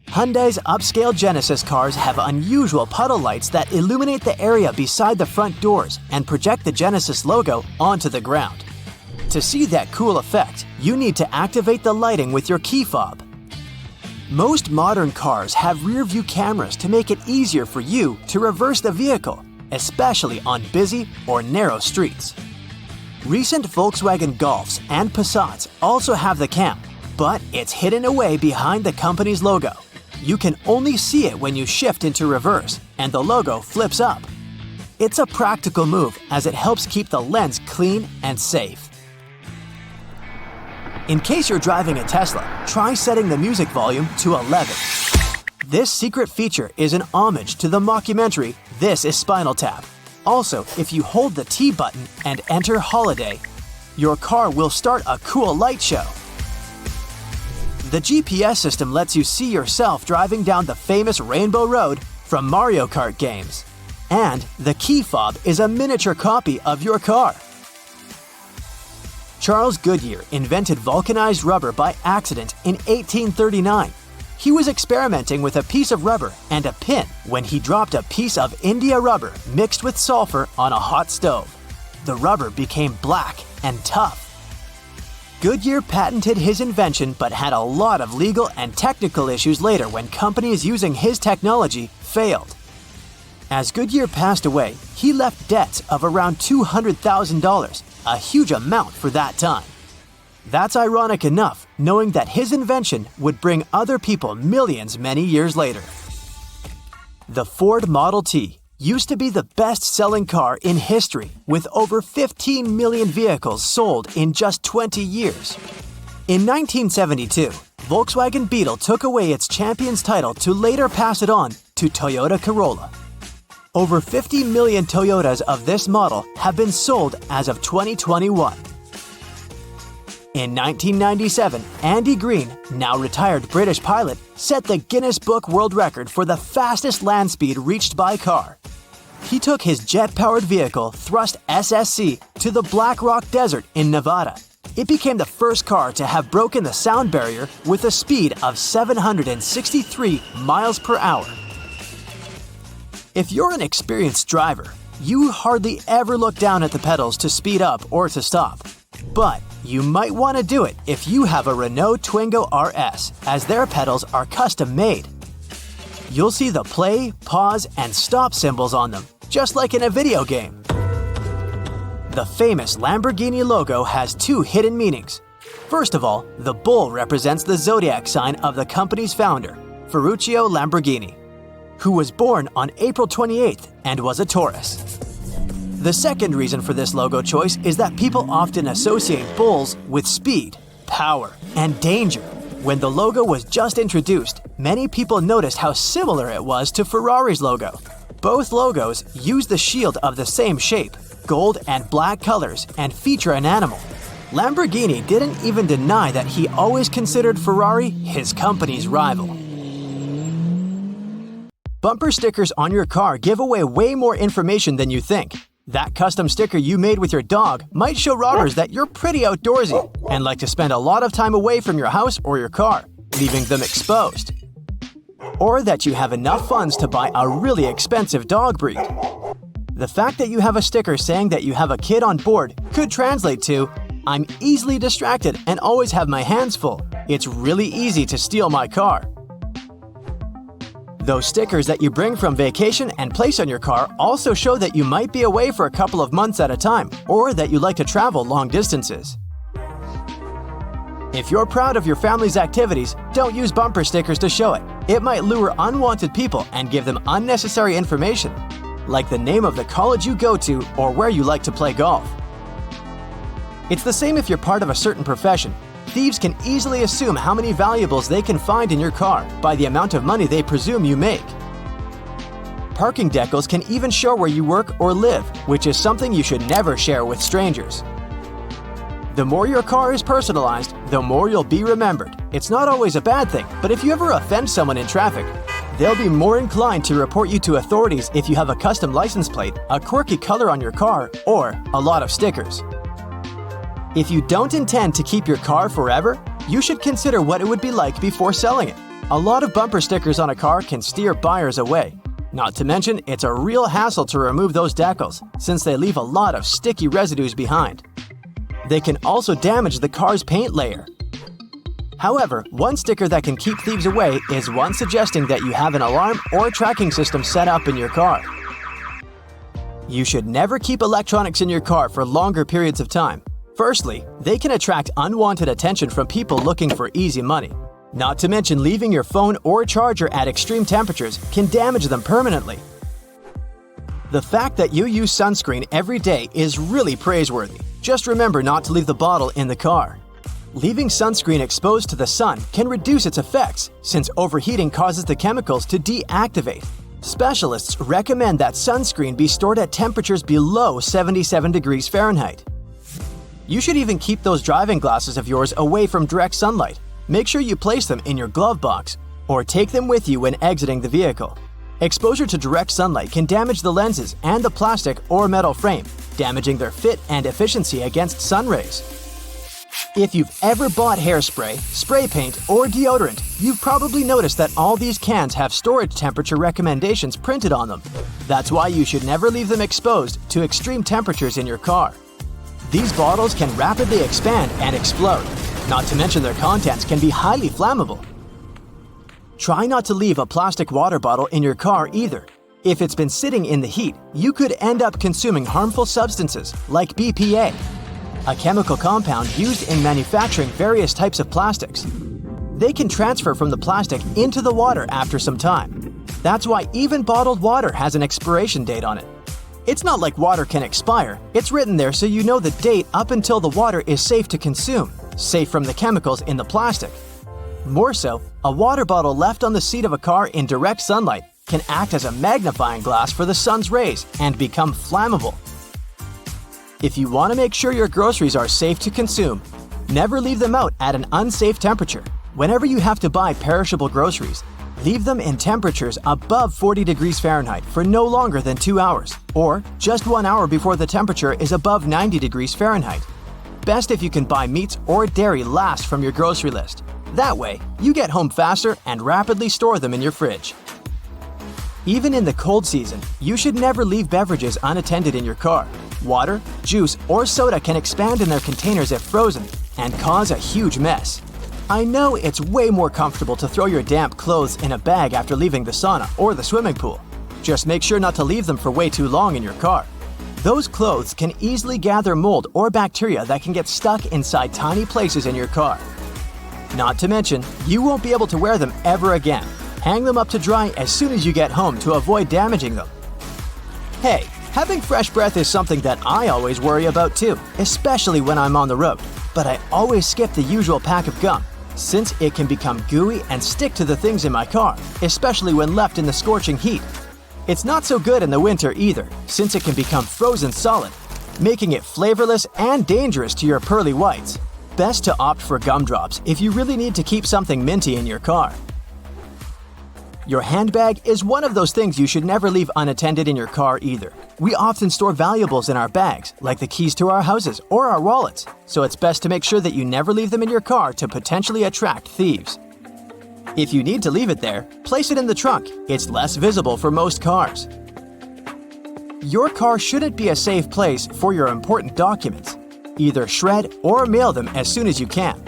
Speaker 5: Hyundai's upscale Genesis cars have unusual puddle lights that illuminate the area beside the front doors and project the Genesis logo onto the ground. To see that cool effect, you need to activate the lighting with your key fob. Most modern cars have rear-view cameras to make it easier for you to reverse the vehicle, especially on busy or narrow streets. Recent Volkswagen Golfs and Passats also have the cam, but it's hidden away behind the company's logo. You can only see it when you shift into reverse, and the logo flips up. It's a practical move as it helps keep the lens clean and safe. In case you're driving a Tesla, try setting the music volume to 11. This secret feature is an homage to the mockumentary This is Spinal Tap. Also, if you hold the T button and enter Holiday, your car will start a cool light show. The GPS system lets you see yourself driving down the famous Rainbow Road from Mario Kart games. And the key fob is a miniature copy of your car. Charles Goodyear invented vulcanized rubber by accident in 1839. He was experimenting with a piece of rubber and a pin when he dropped a piece of India rubber mixed with sulfur on a hot stove. The rubber became black and tough. Goodyear patented his invention but had a lot of legal and technical issues later when companies using his technology failed. As Goodyear passed away, he left debts of around $200,000, a huge amount for that time. That's ironic enough, knowing that his invention would bring other people millions many years later. The Ford Model T used to be the best-selling car in history, with over 15 million vehicles sold in just 20 years. In 1972, Volkswagen Beetle took away its champion's title to later pass it on to Toyota Corolla. Over 50 million Toyotas of this model have been sold as of 2021. In 1997, Andy Green, now retired British pilot, set the Guinness Book World Record for the fastest land speed reached by car. He took his jet-powered vehicle, Thrust SSC, to the Black Rock Desert in Nevada. It became the first car to have broken the sound barrier with a speed of 763 miles per hour. If you're an experienced driver, you hardly ever look down at the pedals to speed up or to stop. But you might want to do it if you have a Renault Twingo RS, as their pedals are custom-made. You'll see the play, pause, and stop symbols on them, just like in a video game. The famous Lamborghini logo has two hidden meanings. First of all, the bull represents the zodiac sign of the company's founder, Ferruccio Lamborghini, who was born on April 28th and was a Taurus. The second reason for this logo choice is that people often associate bulls with speed, power, and danger. When the logo was just introduced, many people noticed how similar it was to Ferrari's logo. Both logos use the shield of the same shape, gold and black colors, and feature an animal. Lamborghini didn't even deny that he always considered Ferrari his company's rival. Bumper stickers on your car give away way more information than you think. That custom sticker you made with your dog might show robbers that you're pretty outdoorsy and like to spend a lot of time away from your house or your car, leaving them exposed. Or that you have enough funds to buy a really expensive dog breed. The fact that you have a sticker saying that you have a kid on board could translate to, "I'm easily distracted and always have my hands full. It's really easy to steal my car." Those stickers that you bring from vacation and place on your car also show that you might be away for a couple of months at a time, or that you like to travel long distances. If you're proud of your family's activities, don't use bumper stickers to show it. It might lure unwanted people and give them unnecessary information, like the name of the college you go to or where you like to play golf. It's the same if you're part of a certain profession. Thieves can easily assume how many valuables they can find in your car by the amount of money they presume you make. Parking decals can even show where you work or live, which is something you should never share with strangers. The more your car is personalized, the more you'll be remembered. It's not always a bad thing, but if you ever offend someone in traffic, they'll be more inclined to report you to authorities if you have a custom license plate, a quirky color on your car, or a lot of stickers. If you don't intend to keep your car forever, you should consider what it would be like before selling it. A lot of bumper stickers on a car can steer buyers away. Not to mention, it's a real hassle to remove those decals, since they leave a lot of sticky residues behind. They can also damage the car's paint layer. However, one sticker that can keep thieves away is one suggesting that you have an alarm or tracking system set up in your car. You should never keep electronics in your car for longer periods of time. Firstly, they can attract unwanted attention from people looking for easy money. Not to mention, leaving your phone or charger at extreme temperatures can damage them permanently. The fact that you use sunscreen every day is really praiseworthy. Just remember not to leave the bottle in the car. Leaving sunscreen exposed to the sun can reduce its effects, since overheating causes the chemicals to deactivate. Specialists recommend that sunscreen be stored at temperatures below 77 degrees Fahrenheit. You should even keep those driving glasses of yours away from direct sunlight. Make sure you place them in your glove box, or take them with you when exiting the vehicle. Exposure to direct sunlight can damage the lenses and the plastic or metal frame, damaging their fit and efficiency against sun rays. If you've ever bought hairspray, spray paint, or deodorant, you've probably noticed that all these cans have storage temperature recommendations printed on them. That's why you should never leave them exposed to extreme temperatures in your car. These bottles can rapidly expand and explode. Not to mention their contents can be highly flammable. Try not to leave a plastic water bottle in your car either. If it's been sitting in the heat, you could end up consuming harmful substances like BPA, a chemical compound used in manufacturing various types of plastics. They can transfer from the plastic into the water after some time. That's why even bottled water has an expiration date on it. It's not like water can expire. It's written there so you know the date up until the water is safe to consume, safe from the chemicals in the plastic. More so, a water bottle left on the seat of a car in direct sunlight can act as a magnifying glass for the sun's rays and become flammable. If you want to make sure your groceries are safe to consume, never leave them out at an unsafe temperature. Whenever you have to buy perishable groceries, leave them in temperatures above 40 degrees Fahrenheit for no longer than 2 hours, or just 1 hour before the temperature is above 90 degrees Fahrenheit. Best if you can buy meats or dairy last from your grocery list. That way, you get home faster and rapidly store them in your fridge. Even in the cold season, you should never leave beverages unattended in your car. Water, juice, or soda can expand in their containers if frozen and cause a huge mess. I know it's way more comfortable to throw your damp clothes in a bag after leaving the sauna or the swimming pool. Just make sure not to leave them for way too long in your car. Those clothes can easily gather mold or bacteria that can get stuck inside tiny places in your car. Not to mention, you won't be able to wear them ever again. Hang them up to dry as soon as you get home to avoid damaging them. Hey, having fresh breath is something that I always worry about too, especially when I'm on the road. But I always skip the usual pack of gum, since it can become gooey and stick to the things in my car, especially when left in the scorching heat. It's not so good in the winter either, since it can become frozen solid, making it flavorless and dangerous to your pearly whites. Best to opt for gumdrops if you really need to keep something minty in your car. Your handbag is one of those things you should never leave unattended in your car either. We often store valuables in our bags, like the keys to our houses or our wallets, so it's best to make sure that you never leave them in your car to potentially attract thieves. If you need to leave it there, place it in the trunk. It's less visible for most cars. Your car shouldn't be a safe place for your important documents. Either shred or mail them as soon as you can.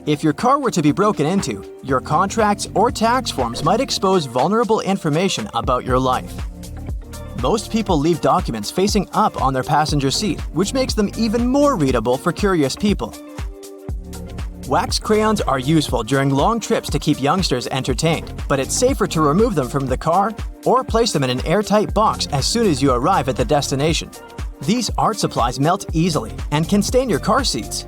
Speaker 5: If your car were to be broken into, your contracts or tax forms might expose vulnerable information about your life. Most people leave documents facing up on their passenger seat, which makes them even more readable for curious people. Wax crayons are useful during long trips to keep youngsters entertained, but it's safer to remove them from the car or place them in an airtight box as soon as you arrive at the destination. These art supplies melt easily and can stain your car seats.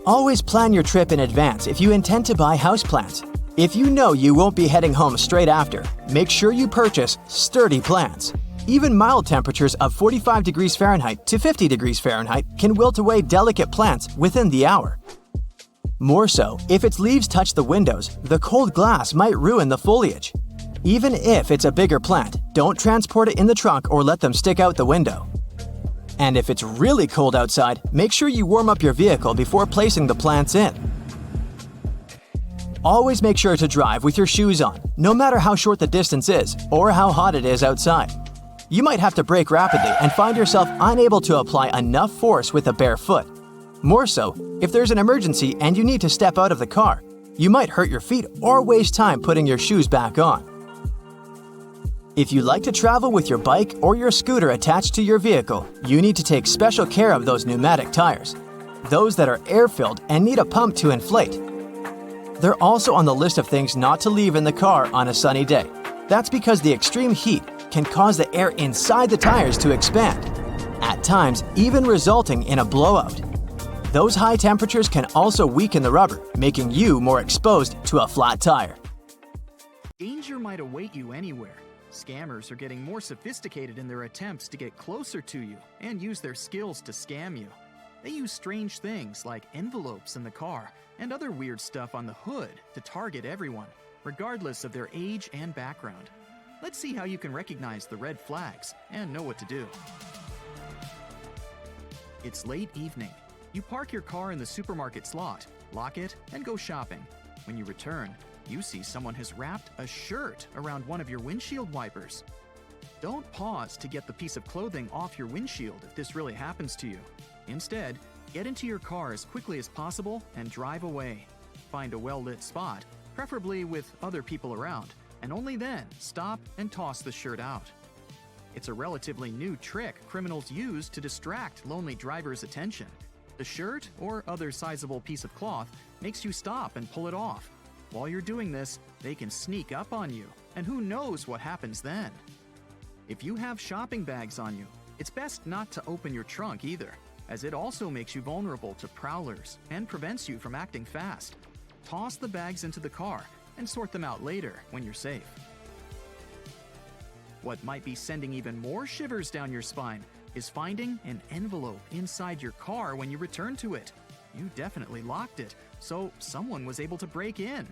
Speaker 5: Always plan your trip in advance if you intend to buy houseplants. If you know you won't be heading home straight after, make sure you purchase sturdy plants. Even mild temperatures of 45 degrees Fahrenheit to 50 degrees Fahrenheit can wilt away delicate plants within the hour. More so, if its leaves touch the windows, the cold glass might ruin the foliage. Even if it's a bigger plant, don't transport it in the trunk or let them stick out the window. And if it's really cold outside, make sure you warm up your vehicle before placing the plants in. Always make sure to drive with your shoes on, no matter how short the distance is or how hot it is outside. You might have to brake rapidly and find yourself unable to apply enough force with a bare foot. More so, if there's an emergency and you need to step out of the car, you might hurt your feet or waste time putting your shoes back on. If you like to travel with your bike or your scooter attached to your vehicle, you need to take special care of those pneumatic tires, those that are air-filled and need a pump to inflate. They're also on the list of things not to leave in the car on a sunny day. That's because the extreme heat can cause the air inside the tires to expand, at times even resulting in a blowout. Those high temperatures can also weaken the rubber, making you more exposed to a flat tire.
Speaker 2: Danger might await you anywhere. Scammers are getting more sophisticated in their attempts to get closer to you and use their skills to scam you. They use strange things like envelopes in the car and other weird stuff on the hood to target everyone, regardless of their age and background. Let's see how you can recognize the red flags and know what to do. It's late evening. You park your car in the supermarket lot, lock it, and go shopping. When you return, you see someone has wrapped a shirt around one of your windshield wipers. Don't pause to get the piece of clothing off your windshield if this really happens to you. Instead, get into your car as quickly as possible and drive away. Find a well-lit spot, preferably with other people around, and only then stop and toss the shirt out. It's a relatively new trick criminals use to distract lonely drivers' attention. The shirt or other sizable piece of cloth makes you stop and pull it off. While you're doing this, they can sneak up on you, and who knows what happens then. If you have shopping bags on you, it's best not to open your trunk either, as it also makes you vulnerable to prowlers and prevents you from acting fast. Toss the bags into the car and sort them out later when you're safe. What might be sending even more shivers down your spine is finding an envelope inside your car when you return to it. You definitely locked it, so someone was able to break in.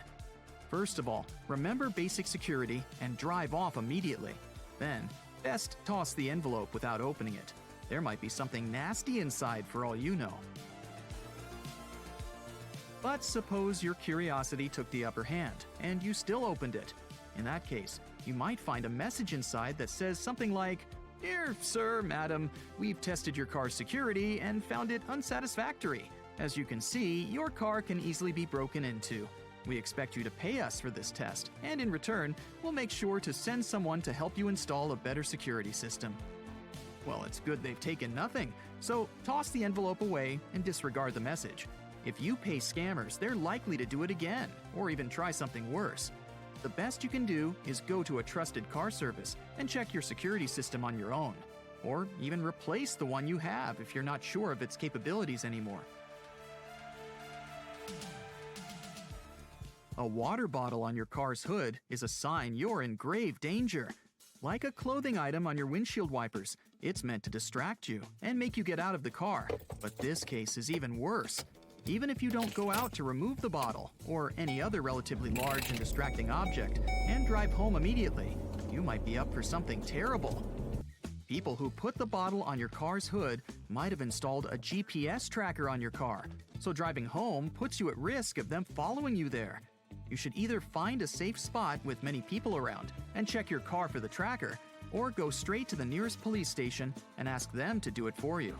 Speaker 2: First of all, remember basic security and drive off immediately. Then, best toss the envelope without opening it. There might be something nasty inside for all you know. But suppose your curiosity took the upper hand and you still opened it. In that case, you might find a message inside that says something like, "Dear sir, madam, we've tested your car's security and found it unsatisfactory. As you can see, your car can easily be broken into. We expect you to pay us for this test, and in return, we'll make sure to send someone to help you install a better security system." Well, it's good they've taken nothing, so toss the envelope away and disregard the message. If you pay scammers, they're likely to do it again, or even try something worse. The best you can do is go to a trusted car service and check your security system on your own, or even replace the one you have if you're not sure of its capabilities anymore. A water bottle on your car's hood is a sign you're in grave danger. Like a clothing item on your windshield wipers, it's meant to distract you and make you get out of the car. But this case is even worse. Even if you don't go out to remove the bottle or any other relatively large and distracting object and drive home immediately, you might be up for something terrible. People who put the bottle on your car's hood might have installed a GPS tracker on your car, so driving home puts you at risk of them following you there. You should either find a safe spot with many people around and check your car for the tracker, or go straight to the nearest police station and ask them to do it for you.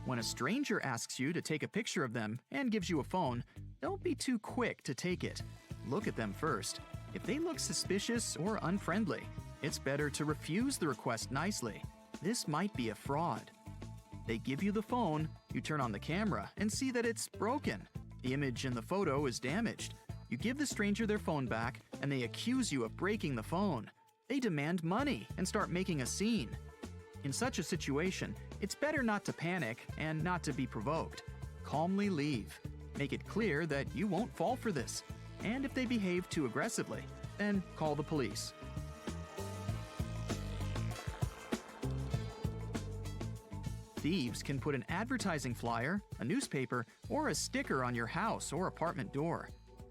Speaker 2: When a stranger asks you to take a picture of them and gives you a phone, don't be too quick to take it. Look at them first. If they look suspicious or unfriendly, it's better to refuse the request nicely. This might be a fraud. They give you the phone, you turn on the camera and see that it's broken. The image in the photo is damaged. You give the stranger their phone back and they accuse you of breaking the phone. They demand money and start making a scene. In such a situation, it's better not to panic and not to be provoked. Calmly leave. Make it clear that you won't fall for this. And if they behave too aggressively, then call the police. Thieves can put an advertising flyer, a newspaper, or a sticker on your house or apartment door.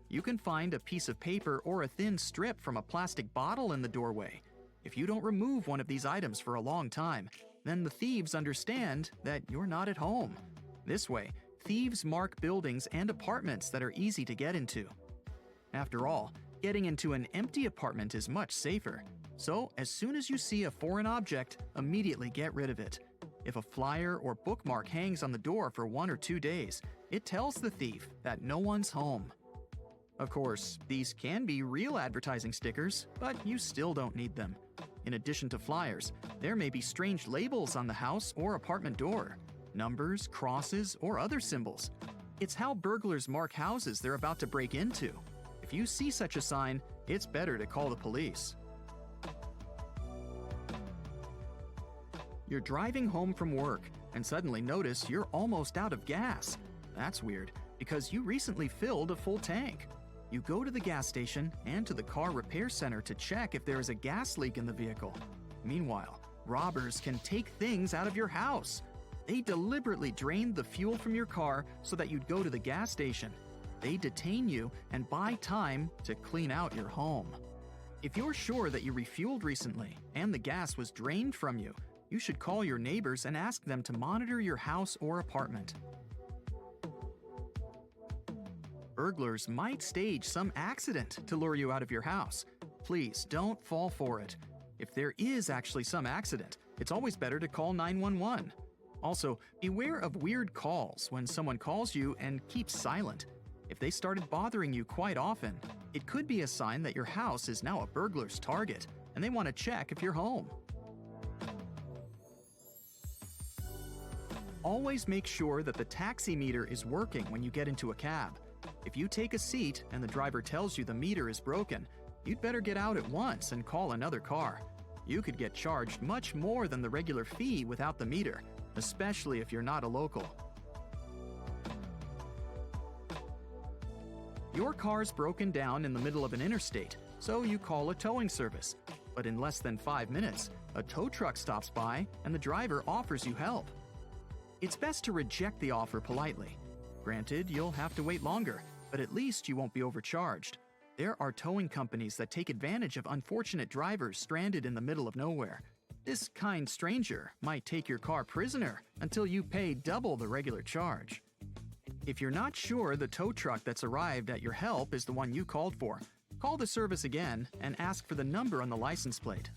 Speaker 2: You can find a piece of paper or a thin strip from a plastic bottle in the doorway. If you don't remove one of these items for a long time, then the thieves understand that you're not at home. This way, thieves mark buildings and apartments that are easy to get into. After all, getting into an empty apartment is much safer. So, as soon as you see a foreign object, immediately get rid of it. If a flyer or bookmark hangs on the door for 1 or 2 days, it tells the thief that no one's home. Of course, these can be real advertising stickers, but you still don't need them. In addition to flyers, there may be strange labels on the house or apartment door, numbers, crosses, or other symbols. It's how burglars mark houses they're about to break into. If you see such a sign, it's better to call the police. You're driving home from work and suddenly notice you're almost out of gas. That's weird, because you recently filled a full tank. You go to the gas station and to the car repair center to check if there is a gas leak in the vehicle. Meanwhile, robbers can take things out of your house. They deliberately drained the fuel from your car so that you'd go to the gas station. They detain you and buy time to clean out your home. If you're sure that you refueled recently and the gas was drained from you, you should call your neighbors and ask them to monitor your house or apartment. Burglars might stage some accident to lure you out of your house. Please don't fall for it. If there is actually some accident, it's always better to call 911. Also, beware of weird calls when someone calls you and keeps silent. If they started bothering you quite often, it could be a sign that your house is now a burglar's target and they want to check if you're home. Always make sure that the taxi meter is working when you get into a cab. If you take a seat and the driver tells you the meter is broken, you'd better get out at once and call another car. You could get charged much more than the regular fee without the meter, especially if you're not a local. Your car's broken down in the middle of an interstate, so you call a towing service. But in less than 5 minutes, a tow truck stops by and the driver offers you help. It's best to reject the offer politely. Granted, you'll have to wait longer, but at least you won't be overcharged. There are towing companies that take advantage of unfortunate drivers stranded in the middle of nowhere. This kind stranger might take your car prisoner until you pay double the regular charge. If you're not sure the tow truck that's arrived at your help is the one you called for, call the service again and ask for the number on the license plate.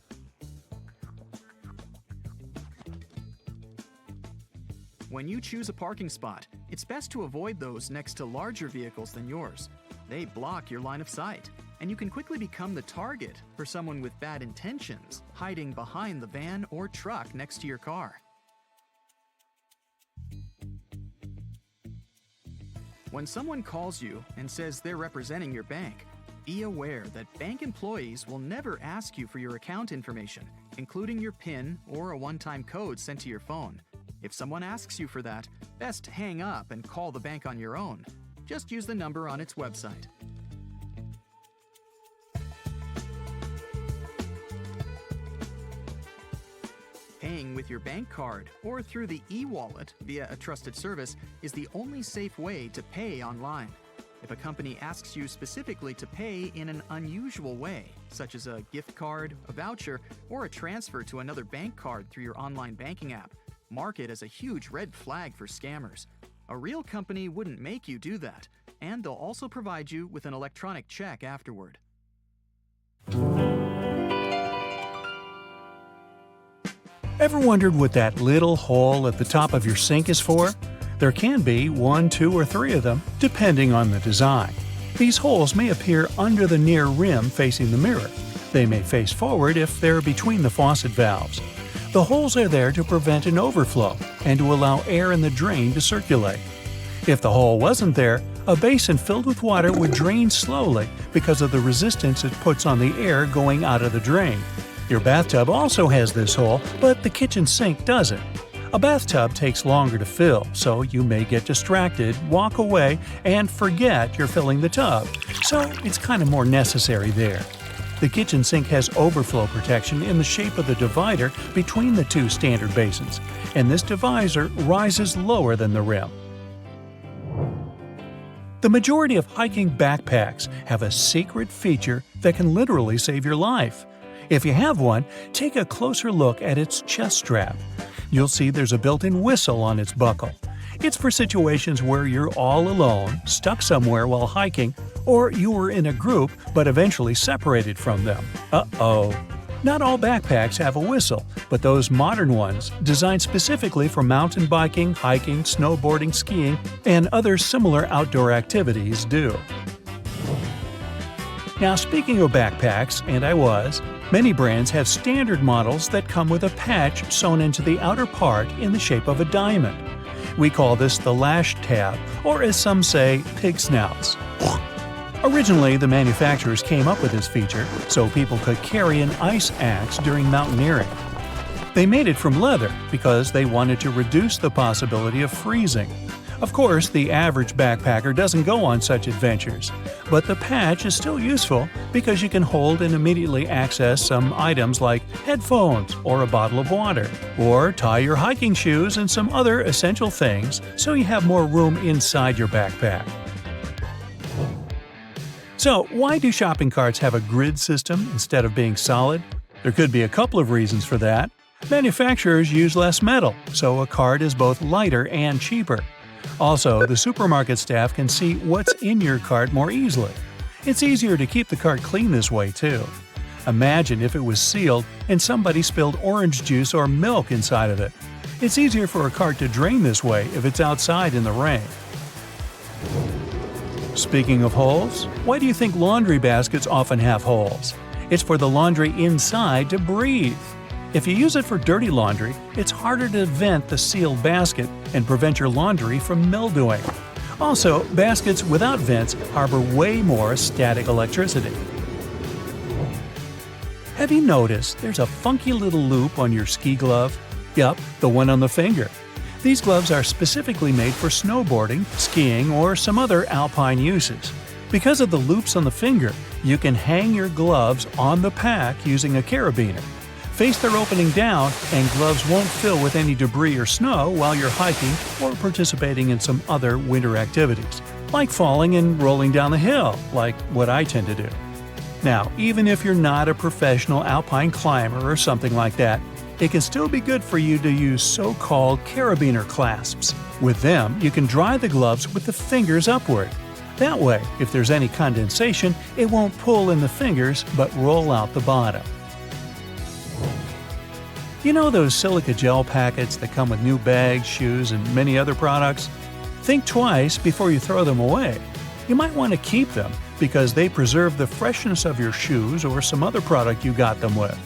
Speaker 2: When you choose a parking spot, it's best to avoid those next to larger vehicles than yours. They block your line of sight, and you can quickly become the target for someone with bad intentions hiding behind the van or truck next to your car. When someone calls you and says they're representing your bank, be aware that bank employees will never ask you for your account information, including your PIN or a one-time code sent to your phone. If someone asks you for that, best hang up and call the bank on your own. Just use the number on its website. Paying with your bank card or through the e-wallet via a trusted service is the only safe way to pay online. If a company asks you specifically to pay in an unusual way, such as a gift card, a voucher, or a transfer to another bank card through your online banking app, mark it as a huge red flag for scammers. A real company wouldn't make you do that, and they'll also provide you with an electronic check afterward.
Speaker 6: Ever wondered what that little hole at the top of your sink is for? There can be 1, 2, or 3 of them, depending on the design. These holes may appear under the near rim facing the mirror. They may face forward if they're between the faucet valves. The holes are there to prevent an overflow and to allow air in the drain to circulate. If the hole wasn't there, a basin filled with water would drain slowly because of the resistance it puts on the air going out of the drain. Your bathtub also has this hole, but the kitchen sink doesn't. A bathtub takes longer to fill, so you may get distracted, walk away, and forget you're filling the tub, so it's kind of more necessary there. The kitchen sink has overflow protection in the shape of the divider between the 2 standard basins, and this divisor rises lower than the rim. The majority of hiking backpacks have a secret feature that can literally save your life. If you have one, take a closer look at its chest strap. You'll see there's a built-in whistle on its buckle. It's for situations where you're all alone, stuck somewhere while hiking, or you were in a group but eventually separated from them. Uh-oh. Not all backpacks have a whistle, but those modern ones, designed specifically for mountain biking, hiking, snowboarding, skiing, and other similar outdoor activities do. Now, speaking of backpacks, many brands have standard models that come with a patch sewn into the outer part in the shape of a diamond. We call this the lash tab, or as some say, pig snouts. Originally, the manufacturers came up with this feature so people could carry an ice axe during mountaineering. They made it from leather because they wanted to reduce the possibility of freezing. Of course, the average backpacker doesn't go on such adventures, but the patch is still useful because you can hold and immediately access some items like headphones or a bottle of water, or tie your hiking shoes and some other essential things so you have more room inside your backpack. So, why do shopping carts have a grid system instead of being solid? There could be a couple of reasons for that. Manufacturers use less metal, so a cart is both lighter and cheaper. Also, the supermarket staff can see what's in your cart more easily. It's easier to keep the cart clean this way, too. Imagine if it was sealed and somebody spilled orange juice or milk inside of it. It's easier for a cart to drain this way if it's outside in the rain. Speaking of holes, why do you think laundry baskets often have holes? It's for the laundry inside to breathe. If you use it for dirty laundry, it's harder to vent the sealed basket and prevent your laundry from mildewing. Also, baskets without vents harbor way more static electricity. Have you noticed there's a funky little loop on your ski glove? Yup, the one on the finger. These gloves are specifically made for snowboarding, skiing, or some other alpine uses. Because of the loops on the finger, you can hang your gloves on the pack using a carabiner. Face their opening down, and gloves won't fill with any debris or snow while you're hiking or participating in some other winter activities, like falling and rolling down the hill, like what I tend to do. Now, even if you're not a professional alpine climber or something like that, it can still be good for you to use so-called carabiner clasps. With them, you can dry the gloves with the fingers upward. That way, if there's any condensation, it won't pull in the fingers but roll out the bottom. You know those silica gel packets that come with new bags, shoes, and many other products? Think twice before you throw them away. You might want to keep them because they preserve the freshness of your shoes or some other product you got them with.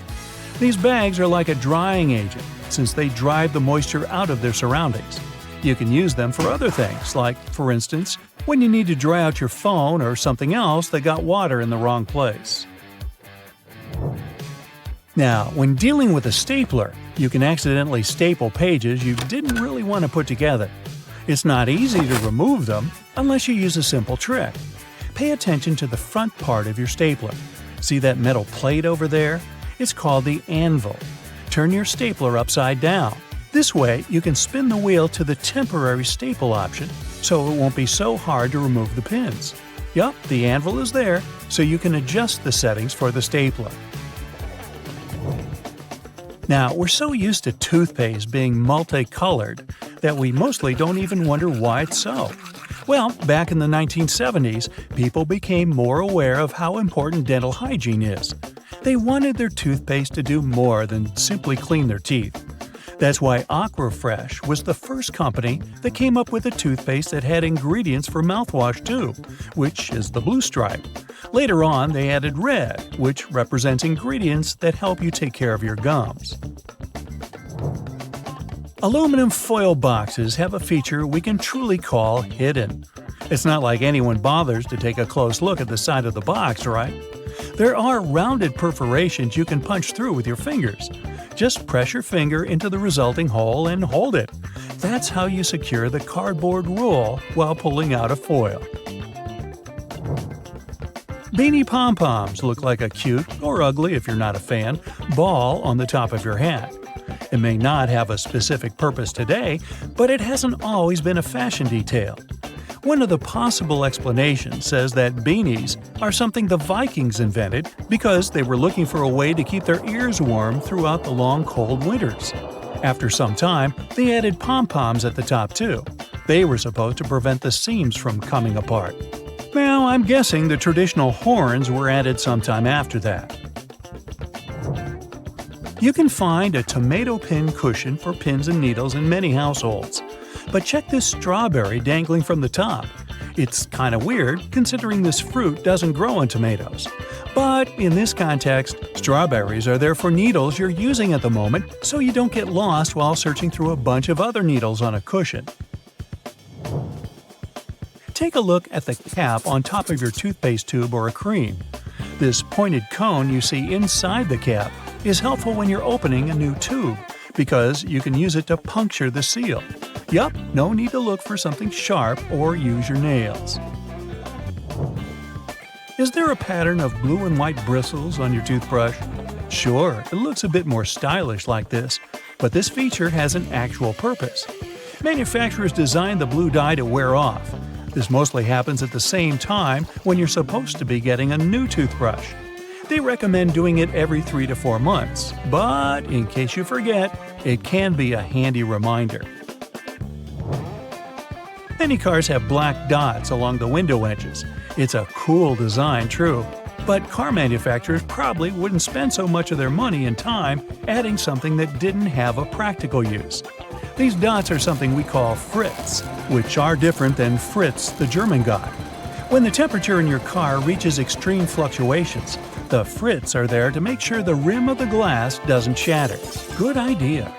Speaker 6: These bags are like a drying agent since they drive the moisture out of their surroundings. You can use them for other things, like, for instance, when you need to dry out your phone or something else that got water in the wrong place. Now, when dealing with a stapler, you can accidentally staple pages you didn't really want to put together. It's not easy to remove them unless you use a simple trick. Pay attention to the front part of your stapler. See that metal plate over there? It's called the anvil. Turn your stapler upside down. This way, you can spin the wheel to the temporary staple option, so it won't be so hard to remove the pins. Yup, the anvil is there, so you can adjust the settings for the stapler. Now, we're so used to toothpaste being multicolored that we mostly don't even wonder why it's so. Well, back in the 1970s, people became more aware of how important dental hygiene is. They wanted their toothpaste to do more than simply clean their teeth. That's why Aquafresh was the first company that came up with a toothpaste that had ingredients for mouthwash too, which is the blue stripe. Later on, they added red, which represents ingredients that help you take care of your gums. Aluminum foil boxes have a feature we can truly call hidden. It's not like anyone bothers to take a close look at the side of the box, right? There are rounded perforations you can punch through with your fingers. Just press your finger into the resulting hole and hold it. That's how you secure the cardboard roll while pulling out a foil. Beanie pom-poms look like a cute, or ugly if you're not a fan, ball on the top of your hat. It may not have a specific purpose today, but it hasn't always been a fashion detail. One of the possible explanations says that beanies are something the Vikings invented because they were looking for a way to keep their ears warm throughout the long cold winters. After some time, they added pom-poms at the top too. They were supposed to prevent the seams from coming apart. Now, I'm guessing the traditional horns were added sometime after that. You can find a tomato pin cushion for pins and needles in many households. But check this strawberry dangling from the top. It's kind of weird considering this fruit doesn't grow on tomatoes. But in this context, strawberries are there for needles you're using at the moment so you don't get lost while searching through a bunch of other needles on a cushion. Take a look at the cap on top of your toothpaste tube or a cream. This pointed cone you see inside the cap is helpful when you're opening a new tube because you can use it to puncture the seal. Yup, no need to look for something sharp or use your nails. Is there a pattern of blue and white bristles on your toothbrush? Sure, it looks a bit more stylish like this, but this feature has an actual purpose. Manufacturers designed the blue dye to wear off. This mostly happens at the same time when you're supposed to be getting a new toothbrush. They recommend doing it every 3 to 4 months, but in case you forget, it can be a handy reminder. Many cars have black dots along the window edges. It's a cool design, true, but car manufacturers probably wouldn't spend so much of their money and time adding something that didn't have a practical use. These dots are something we call Fritz, which are different than Fritz, the German god. When the temperature in your car reaches extreme fluctuations, the Fritz are there to make sure the rim of the glass doesn't shatter. Good idea.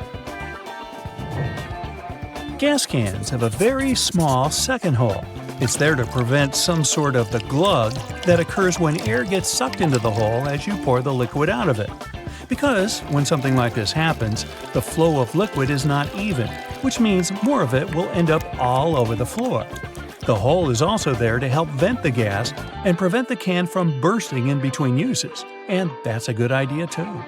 Speaker 6: Gas cans have a very small second hole. It's there to prevent some sort of the glug that occurs when air gets sucked into the hole as you pour the liquid out of it. Because when something like this happens, the flow of liquid is not even, which means more of it will end up all over the floor. The hole is also there to help vent the gas and prevent the can from bursting in between uses, and that's a good idea too.